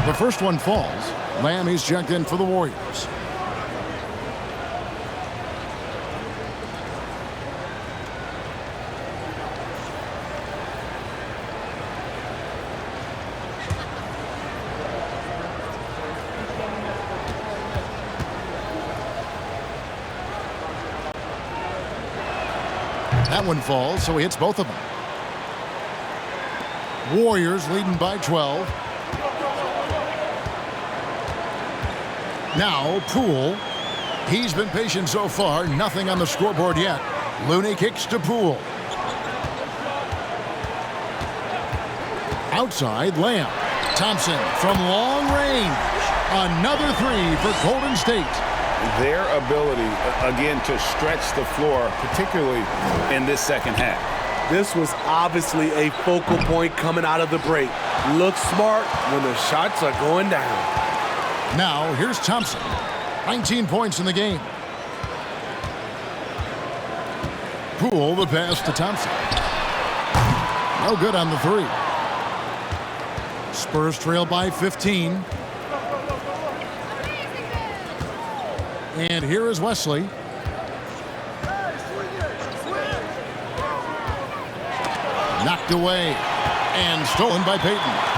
The first one falls. Lamb is checked in for the Warriors. That one falls, so he hits both of them. Warriors leading by 12. Now, Poole. He's been patient so far. Nothing on the scoreboard yet. Looney kicks to Poole. Outside, Lamb. Thompson from long range. Another 3 for Golden State. Their ability, again, to stretch the floor, particularly in this second half. This was obviously a focal point coming out of the break. Look smart when the shots are going down. Now, here's Thompson. 19 points in the game. Poole, the pass to Thompson. No good on the 3. Spurs trail by 15. And here is Wesley. Knocked away and stolen by Payton.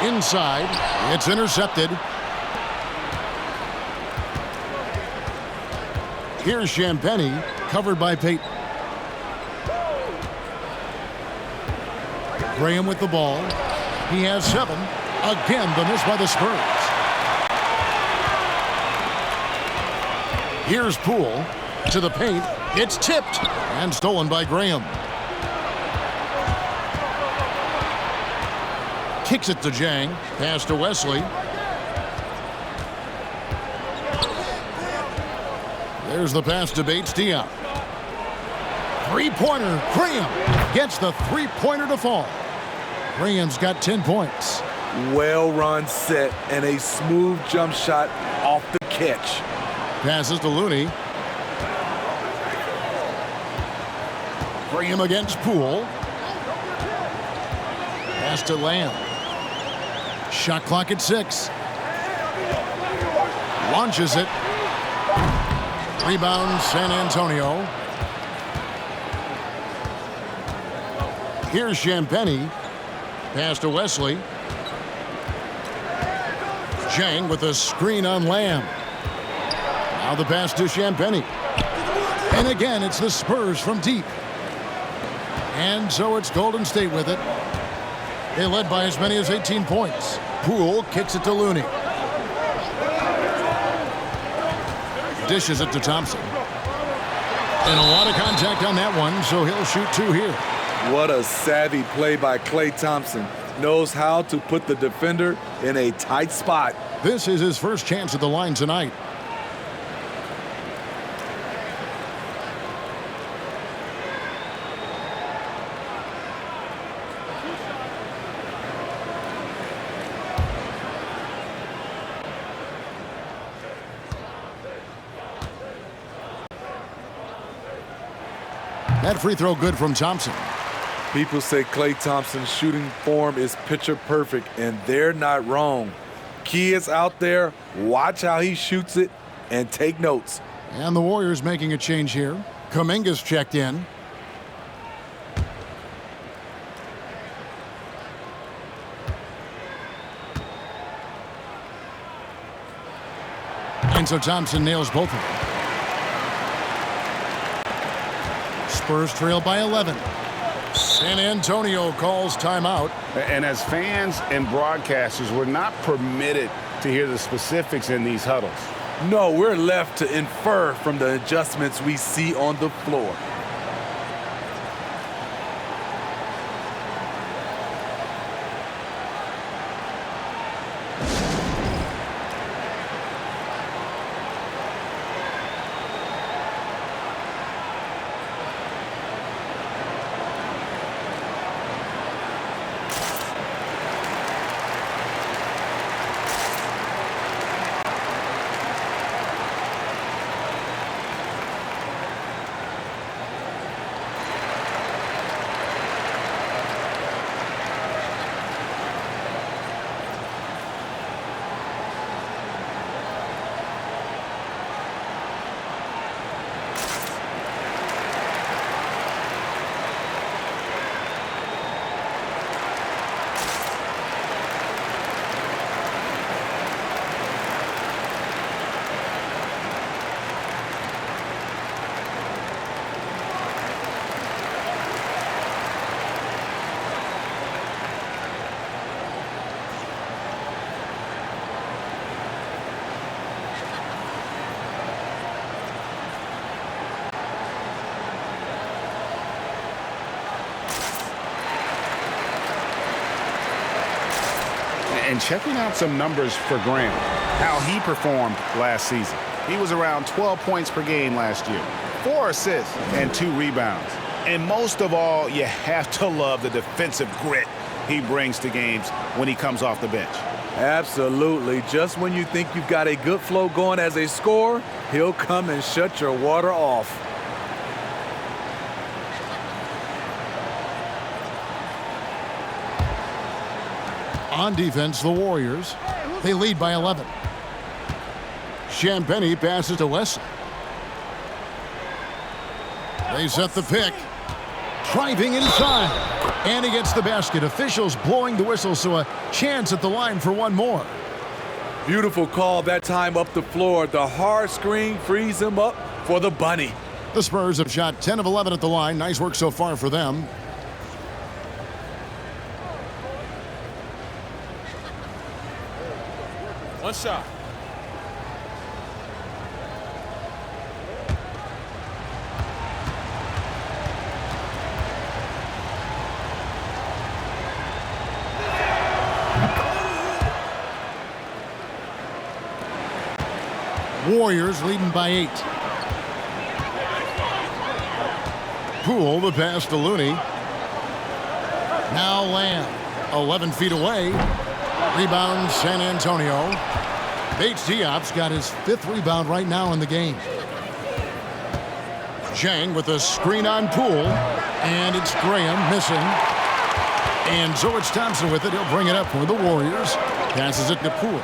Inside, it's intercepted. Here's Champagnie, covered by Payton. Graham with the ball. He has 7. Again, the miss by the Spurs. Here's Poole to the paint. It's tipped and stolen by Graham. Kicks it to Jang. Pass to Wesley. There's the pass to Bates Diop. Three-pointer. Graham gets the three-pointer to fall. Graham's got 10 points. Well-run set and a smooth jump shot off the catch. Passes to Looney. Graham against Poole. Pass to Lamb. Shot clock at 6. Launches it. Rebound San Antonio. Here's Champagnie. Pass to Wesley. Jang with a screen on Lamb. Now the pass to Champagnie. And again, it's the Spurs from deep. And so it's Golden State with it. They led by as many as 18 points. Poole kicks it to Looney. Dishes it to Thompson. And a lot of contact on that one, so he'll shoot 2 here. What a savvy play by Klay Thompson. Knows how to put the defender in a tight spot. This is his first chance at the line tonight. That free throw good from Thompson. People say Klay Thompson's shooting form is picture perfect, and they're not wrong. Kids out there, watch how he shoots it and take notes. And the Warriors making a change here. Kuminga's checked in. And so Thompson nails both of them. Spurs trail by 11. San Antonio calls timeout. And as fans and broadcasters, we're not permitted to hear the specifics in these huddles. No, we're left to infer from the adjustments we see on the floor. And checking out some numbers for Graham, how he performed last season. He was around 12 points per game last year, 4 assists and 2 rebounds. And most of all, you have to love the defensive grit he brings to games when he comes off the bench. Absolutely. Just when you think you've got a good flow going as a scorer, he'll come and shut your water off. On defense, the Warriors. They lead by 11. Champagnie passes to Wesley. They set the pick. Driving inside. And he gets the basket. Officials blowing the whistle, so a chance at the line for one more. Beautiful call that time up the floor. The hard screen frees him up for the bunny. The Spurs have shot 10 of 11 at the line. Nice work so far for them. One shot. Warriors leading by 8. Poole, the pass to Looney. Now Lamb, 11 feet away. Rebound, San Antonio. Bates Diop's got his 5th rebound right now in the game. Zhang with a screen on Poole. And it's Graham missing. And so it's Thompson with it. He'll bring it up for the Warriors. Passes it to Poole.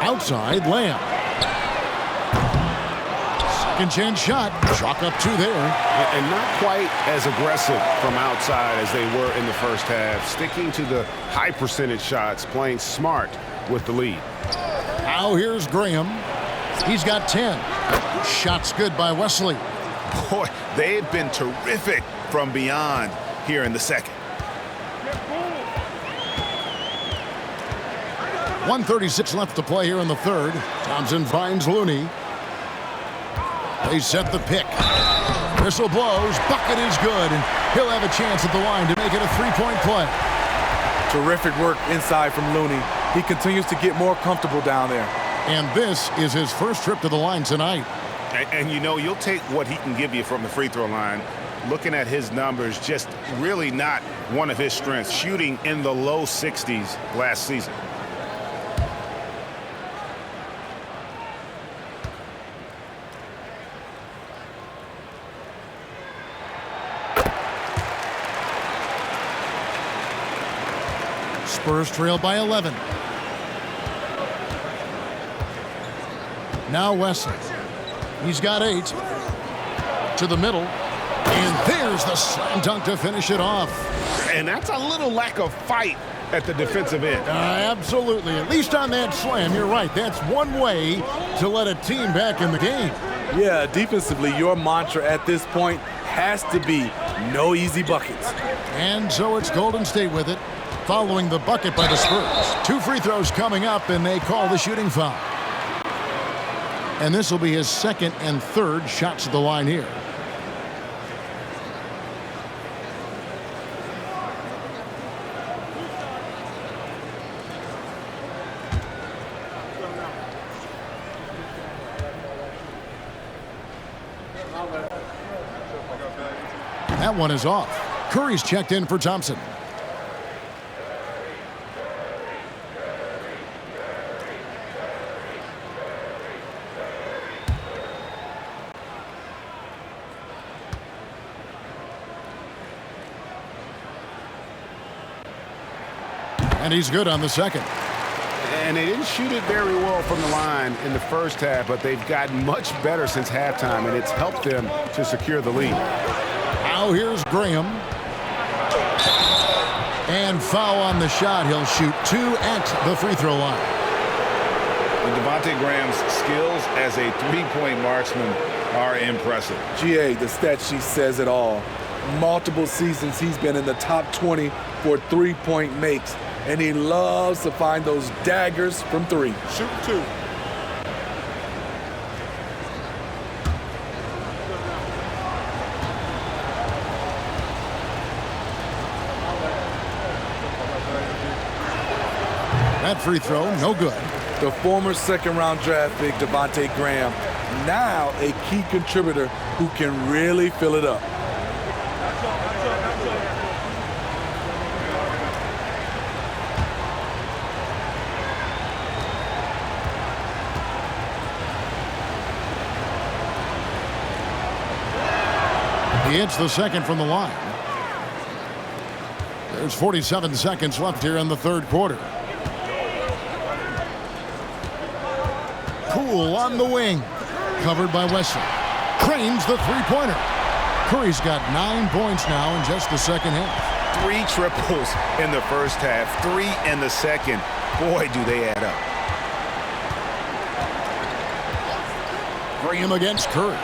Outside, Lamb. Second chance shot. Chalk up 2 there. And not quite as aggressive from outside as they were in the first half. Sticking to the high percentage shots, playing smart with the lead. Now here's Graham. He's got 10. Shots good by Wesley. Boy, they've been terrific from beyond here in the second. 1:36 left to play here in the third. Thompson finds Looney. They set the pick. Whistle blows. Bucket is good. And he'll have a chance at the line to make it a 3-point play. Terrific work inside from Looney. He continues to get more comfortable down there. And this is his first trip to the line tonight. And you know, you'll take what he can give you from the free throw line. Looking at his numbers, just really not one of his strengths. Shooting in the low 60s last season. Spurs trail by 11. Now Wesley. He's got 8. To the middle. And there's the slam dunk to finish it off. And that's a little lack of fight at the defensive end. Absolutely. At least on that slam, you're right. That's one way to let a team back in the game. Yeah, defensively, your mantra at this point has to be no easy buckets. And so it's Golden State with it, following the bucket by the Spurs. 2 free throws coming up, and they call the shooting foul. And this will be his second and third shots at the line here. That one is off. Curry's checked in for Thompson. And he's good on the second. And they didn't shoot it very well from the line in the first half, but they've gotten much better since halftime, and it's helped them to secure the lead. Now here's Graham. And foul on the shot. He'll shoot 2 at the free throw line. And Devontae Graham's skills as a three-point marksman are impressive. GA, the stat sheet says it all. Multiple seasons he's been in the top 20 for three-point makes, and he loves to find those daggers from 3. Shoot 2. That free throw, no good. The former second-round draft pick, Devontae Graham, now a key contributor who can really fill it up. He hits the second from the line. There's 47 seconds left here in the third quarter. Poole on the wing. Covered by Wesley. Cranes the three-pointer. Curry's got 9 points now in just the second half. 3 triples in the first half, 3 in the second. Boy, do they add up. Graham against Curry.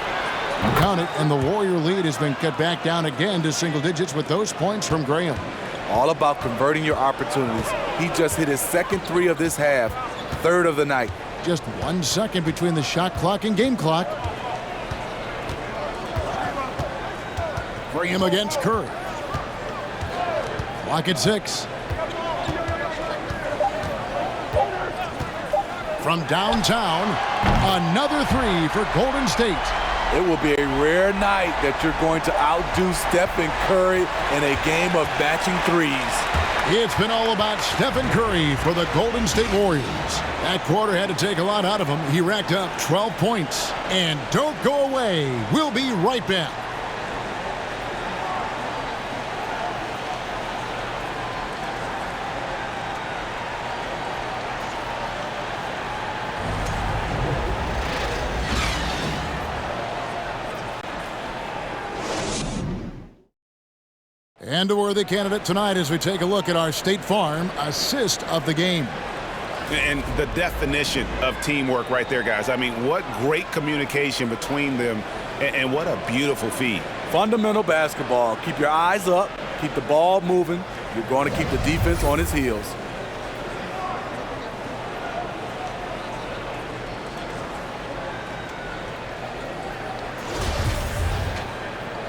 Count it, and the Warrior lead has been cut back down again to single digits with those points from Graham. All about converting your opportunities. He just hit his second 3 of this half, third of the night. Just 1 second between the shot clock and game clock. Graham against Curry. Clock at 6. From downtown, another 3 for Golden State. It will be a rare night that you're going to outdo Stephen Curry in a game of matching threes. It's been all about Stephen Curry for the Golden State Warriors. That quarter had to take a lot out of him. He racked up 12 points. And don't go away. We'll be right back. And a worthy candidate tonight as we take a look at our State Farm assist of the game. And the definition of teamwork right there, guys. I mean, what great communication between them, and what a beautiful feed. Fundamental basketball. Keep your eyes up. Keep the ball moving. You're going to keep the defense on its heels.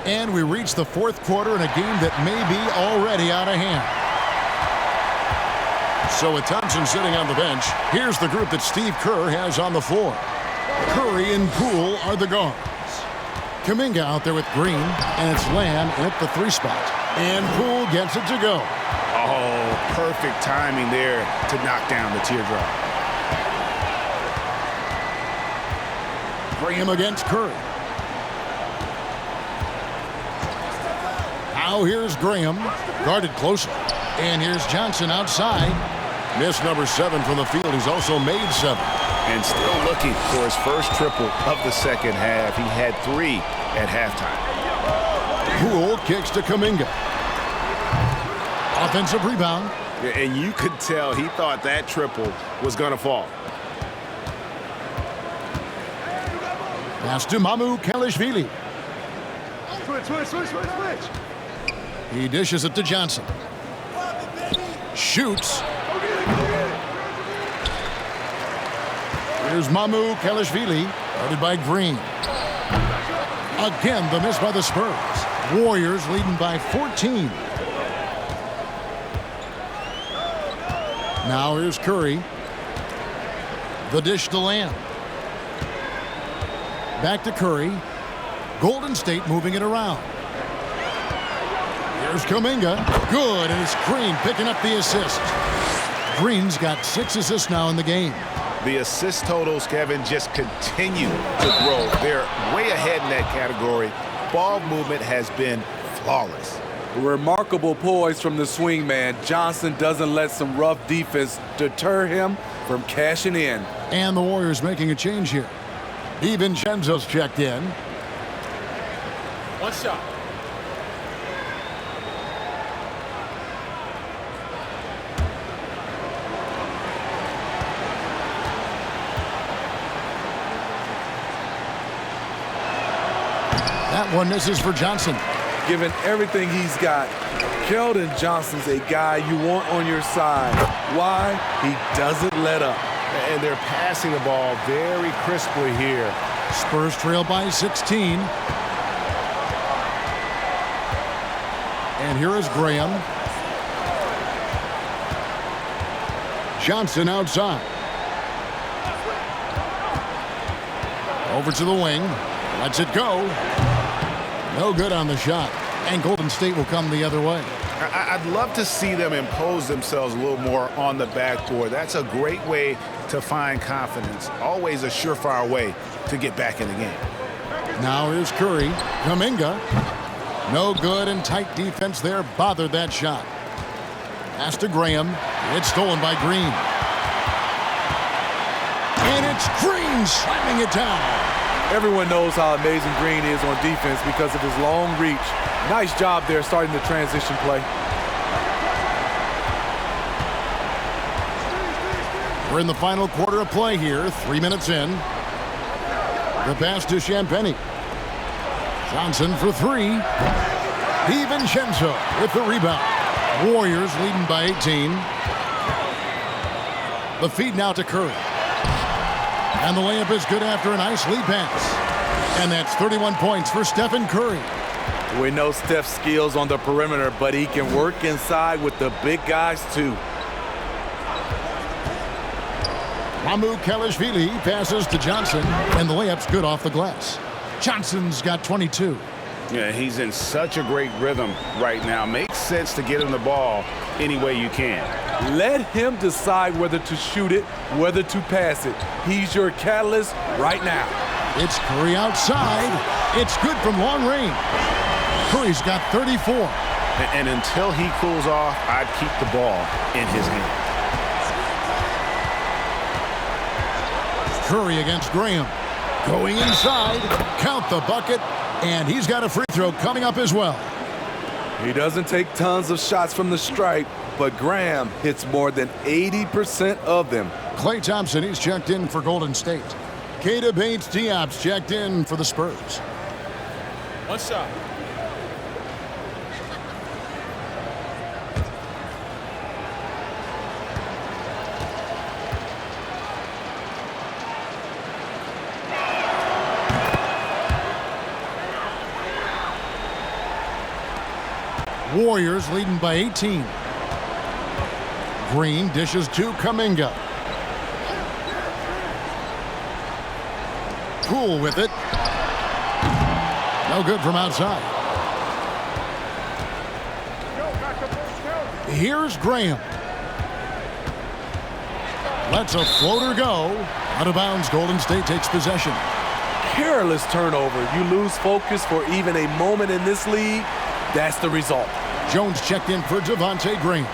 And we reach the fourth quarter in a game that may be already out of hand. So with Thompson sitting on the bench, here's the group that Steve Kerr has on the floor. Curry and Poole are the guards. Kuminga out there with Green, and it's Lamb at the 3 spot. And Poole gets it to go. Oh, perfect timing there to knock down the teardrop. Graham against Curry. Now here's Graham, guarded closely. And here's Johnson outside. Missed number 7 from the field. He's also made 7. And still looking for his first triple of the second half. He had 3 at halftime. Poole kicks to Kuminga. Offensive rebound. And you could tell he thought that triple was going to fall. Pass to Mamu Kelishvili. Switch. He dishes it to Johnson. Shoots. Here's Mamu Kelishvili, guarded by Green. Again, the miss by the Spurs. Warriors leading by 14. Now here's Curry. The dish to Lamb. Back to Curry. Golden State moving it around. Here's Kuminga. Good, and it's Green picking up the assist. Green's got 6 assists now in the game. The assist totals, Kevin, just continue to grow. They're way ahead in that category. Ball movement has been flawless. Remarkable poise from the swing man. Johnson doesn't let some rough defense deter him from cashing in. And the Warriors making a change here. DiVincenzo's checked in. One shot. That one misses for Johnson. Given everything he's got, Keldon Johnson's a guy you want on your side. Why? He doesn't let up. And they're passing the ball very crisply here. Spurs trail by 16. And here is Graham. Johnson outside. Over to the wing. Lets it go. No good on the shot. And Golden State will come the other way. I'd love to see them impose themselves a little more on the backboard. That's a great way to find confidence. Always a surefire way to get back in the game. Now here's Curry. Kuminga. No good, and tight defense there bothered that shot. Pass to Graham. It's stolen by Green. And it's Green slamming it down. Everyone knows how amazing Green is on defense because of his long reach. Nice job there starting the transition play. We're in the final quarter of play here, 3 minutes in. The pass to Champagnie. Johnson for 3. DiVincenzo with the rebound. Warriors leading by 18. The feed now to Curry. And the layup is good after a nice lead pass. And that's 31 points for Stephen Curry. We know Steph's skills on the perimeter, but he can work inside with the big guys too. Mamu Kelishvili passes to Johnson, and the layup's good off the glass. Johnson's got 22. Yeah, he's in such a great rhythm right now. Makes sense to get him the ball any way you can. Let him decide whether to shoot it, whether to pass it. He's your catalyst right now. It's Curry outside. It's good from long range. Curry's got 34. And until he cools off, I'd keep the ball in his hand. Curry against Graham. Going inside. Count the bucket. And he's got a free throw coming up as well. He doesn't take tons of shots from the stripe, but Graham hits more than 80% of them. Klay Thompson, he's checked in for Golden State. Keita Bates-Diop's checked in for the Spurs. One shot. Warriors leading by 18. Green dishes to Kuminga. Poole with it. No good from outside. Here's Graham. Lets a floater go. Out of bounds, Golden State takes possession. Careless turnover. You lose focus for even a moment in this league. That's the result. Jones checked in for Javonte Green.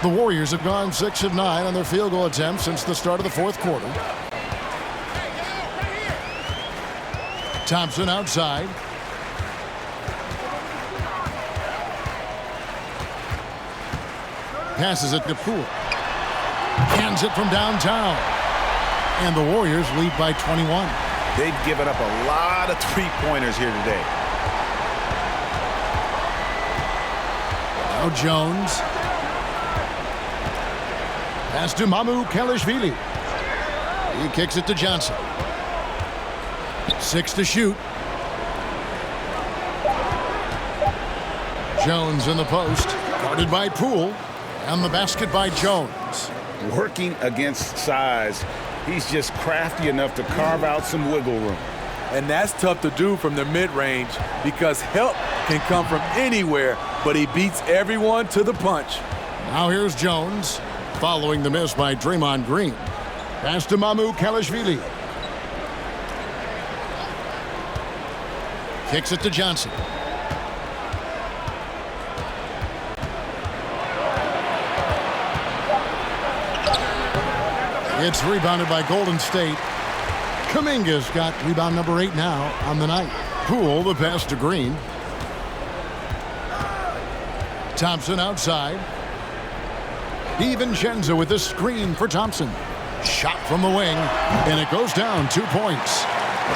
The Warriors have gone 6 of 9 on their field goal attempts since the start of the fourth quarter. Thompson outside. Passes it to Poole. Cans it from downtown. And the Warriors lead by 21. They've given up a lot of three-pointers here today. Now Jones. Pass to Kelishvili. He kicks it to Johnson. 6 to shoot. Jones in the post. Guarded by Poole. And the basket by Jones. Working against size, he's just crafty enough to carve out some wiggle room. And that's tough to do from the mid-range because help can come from anywhere, but he beats everyone to the punch. Now here's Jones, following the miss by Draymond Green. Pass to Kelishvili. Kicks it to Johnson. It's rebounded by Golden State. Kuminga's got rebound number 8 now on the night. Poole, the pass to Green. Thompson outside. DiVincenzo with the screen for Thompson. Shot from the wing, and it goes down 2 points.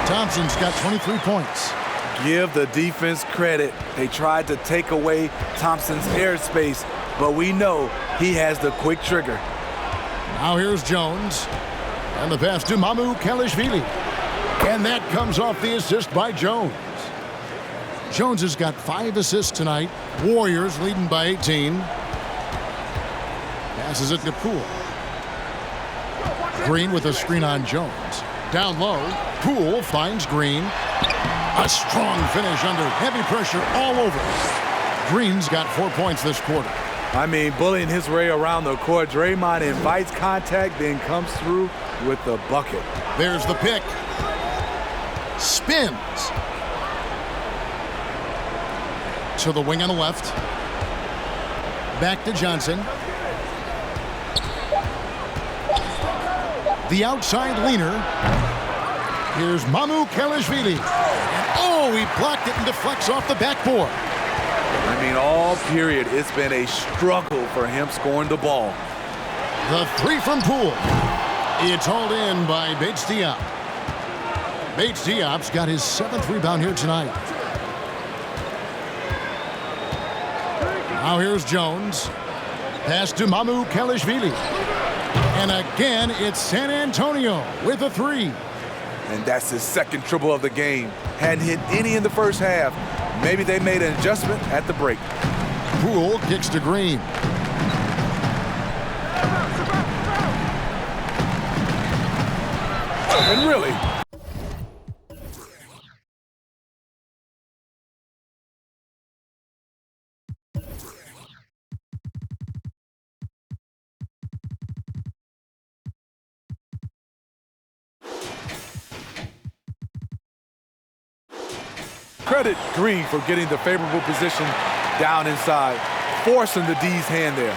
Thompson's got 23 points. Give the defense credit. They tried to take away Thompson's airspace, but we know he has the quick trigger. Now here's Jones. And the pass to Kelishvili. And that comes off the assist by Jones. Jones has got 5 assists tonight. Warriors leading by 18. Passes it to Poole. Green with a screen on Jones. Down low. Poole finds Green. A strong finish under heavy pressure all over. Green's got 4 points this quarter. I mean, bullying his way around the court. Draymond invites contact, then comes through with the bucket. There's the pick. Spins. To the wing on the left. Back to Johnson. The outside leaner. Here's Kelishvili. Oh, he blocked it and deflects off the backboard. I mean, all period, it's been a struggle for him scoring the ball. The 3 from Poole. It's hauled in by Bates-Diop. Bates-Diop's got his 7th rebound here tonight. Now here's Jones. Pass to Kelishvili. And again, it's San Antonio with a 3. And that's his 2nd triple of the game. Hadn't hit any in the first half. Maybe they made an adjustment at the break. Poole kicks to Green. And really, credit Green for getting the favorable position down inside, forcing the D's hand there.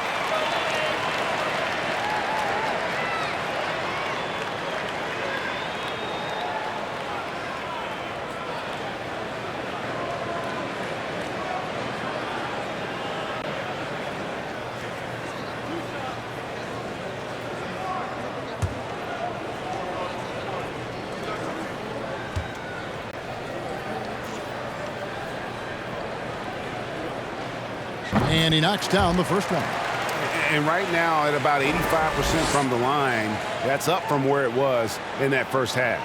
And he knocks down the first one. And right now at about 85% from the line, that's up from where it was in that first half.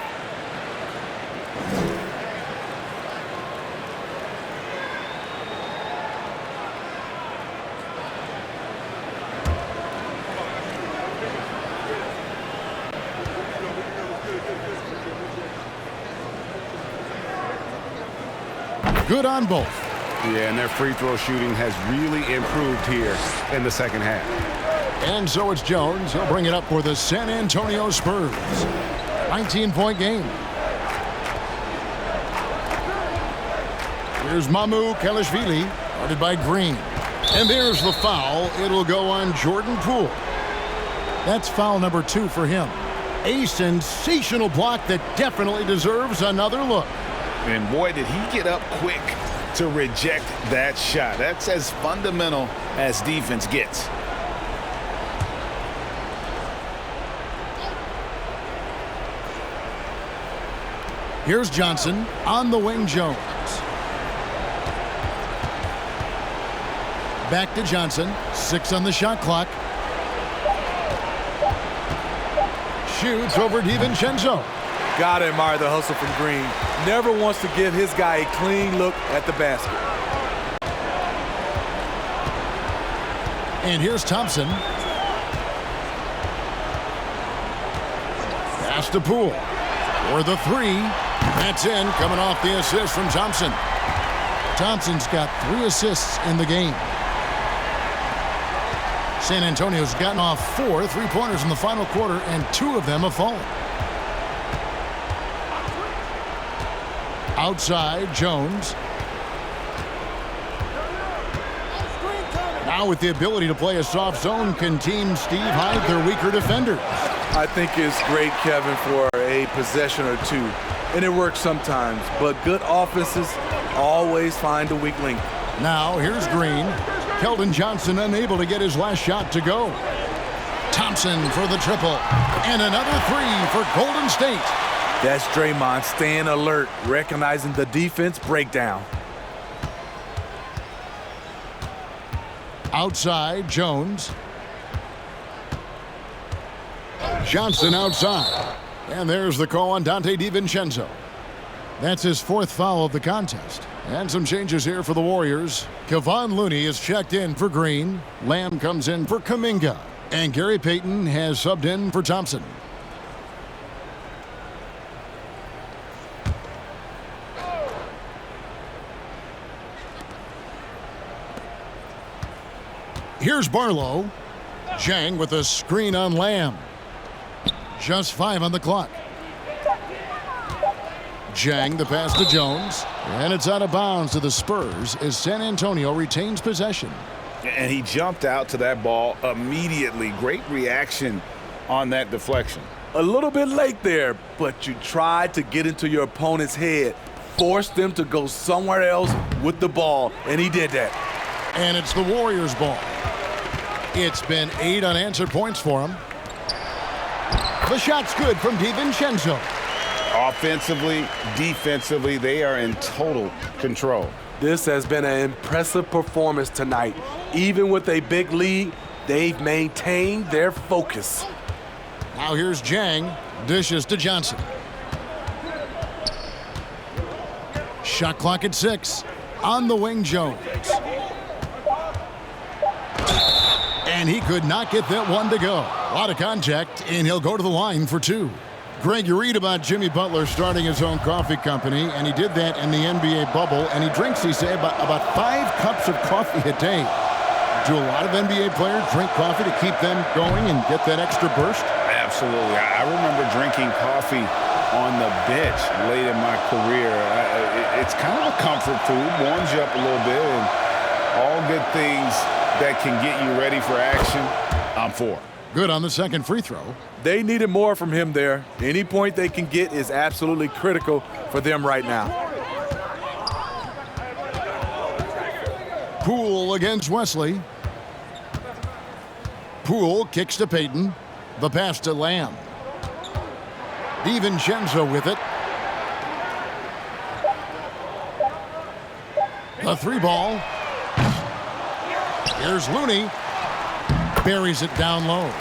Good on both. Yeah, and their free throw shooting has really improved here in the second half. And so it's Jones. He'll bring it up for the San Antonio Spurs. 19-point game. Here's Kelishvili, guarded by Green. And there's the foul. It'll go on Jordan Poole. That's foul number 2 for him. A sensational block that definitely deserves another look. And boy, did he get up quick to reject that shot. That's as fundamental as defense gets. Here's Johnson on the wing. Jones. Back to Johnson. 6 on the shot clock. Shoots over DiVincenzo. Gotta admire the hustle from Green. Never wants to give his guy a clean look at the basket. And here's Thompson. Pass to Poole. For the 3. That's in, coming off the assist from Thompson. Thompson's got 3 assists in the game. San Antonio's gotten off 4 3-pointers in the final quarter, and 2 of them have fallen. Outside, Jones. Now with the ability to play a soft zone, can Team Steve hide their weaker defenders? I think it's great, Kevin, for a possession or 2. And it works sometimes, but good offenses always find a weak link. Now here's Green. Keldon Johnson unable to get his last shot to go. Thompson for the triple. And another 3 for Golden State. That's Draymond staying alert, recognizing the defense breakdown. Outside, Jones. Johnson outside. And there's the call on Dante DiVincenzo. That's his 4th foul of the contest. And some changes here for the Warriors. Kevon Looney is checked in for Green. Lamb comes in for Kuminga. And Gary Payton has subbed in for Thompson. Here's Barlow. Zhang with a screen on Lamb. Just 5 on the clock. Zhang, the pass to Jones. And it's out of bounds to the Spurs as San Antonio retains possession. And he jumped out to that ball immediately. Great reaction on that deflection. A little bit late there, but you tried to get into your opponent's head. Force them to go somewhere else with the ball, and he did that. And it's the Warriors' ball. It's been 8 unanswered points for him. The shot's good from DiVincenzo. Offensively, defensively, they are in total control. This has been an impressive performance tonight. Even with a big lead, they've maintained their focus. Now here's Zhang. Dishes to Johnson. Shot clock at 6. On the wing, Jones. And he could not get that one to go. A lot of contact, and he'll go to the line for 2. Greg, you read about Jimmy Butler starting his own coffee company, and he did that in the NBA bubble, and he drinks, he said, about 5 cups of coffee a day. Do a lot of NBA players drink coffee to keep them going and get that extra burst? Absolutely. I remember drinking coffee on the bench late in my career. It's kind of a comfort food, warms you up a little bit, and all good things that can get you ready for action, I'm for. Good on the second free throw. They needed more from him there. Any point they can get is absolutely critical for them right now. Poole against Wesley. Poole kicks to Payton. The pass to Lamb. DiVincenzo with it. The 3 ball. Here's Looney. Buries it down low.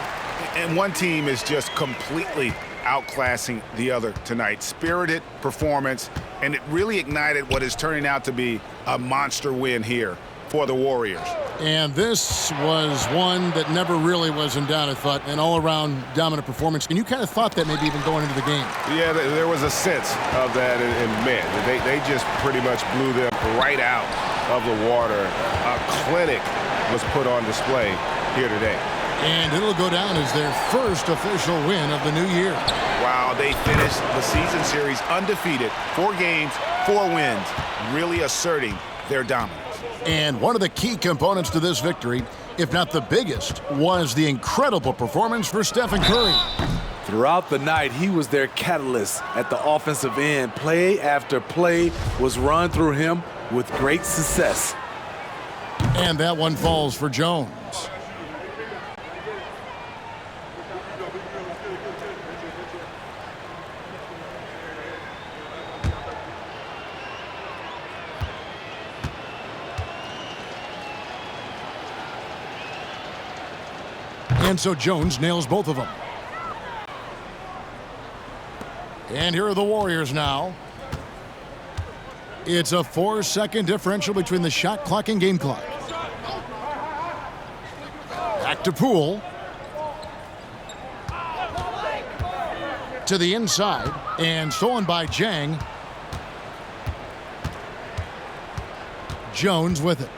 And one team is just completely outclassing the other tonight. Spirited performance, and it really ignited what is turning out to be a monster win here for the Warriors. And this was one that never really was in doubt, I thought, an all-around dominant performance. And you kind of thought that maybe even going into the game. Yeah, there was a sense of that in men. They just pretty much blew them right out of the water. A clinic was put on display here today. And it'll go down as their first official win of the new year. Wow, they finished the season series undefeated. 4 games, 4 wins, really asserting their dominance. And one of the key components to this victory, if not the biggest, was the incredible performance for Stephen Curry. Throughout the night, he was their catalyst at the offensive end. Play after play was run through him with great success. And that one falls for Jones. And so Jones nails both of them. And here are the Warriors now. It's a 4-second differential between the shot clock and game clock. Back to Poole. To the inside, and stolen by Jang. Jones with it.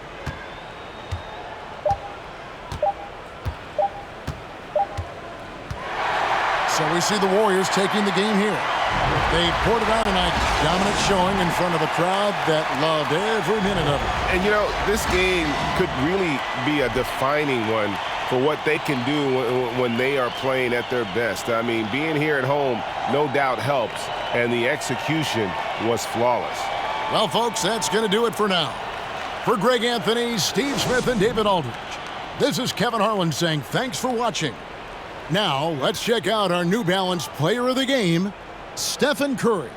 So we see the Warriors taking the game here. They poured it out tonight. Dominant showing in front of a crowd that loved every minute of it. And, you know, this game could really be a defining one for what they can do when they are playing at their best. I mean, being here at home, no doubt helps, and the execution was flawless. Well, folks, that's going to do it for now. For Greg Anthony, Steve Smith, and David Aldridge, this is Kevin Harlan saying thanks for watching. Now, let's check out our New Balance player of the game, Stephen Curry.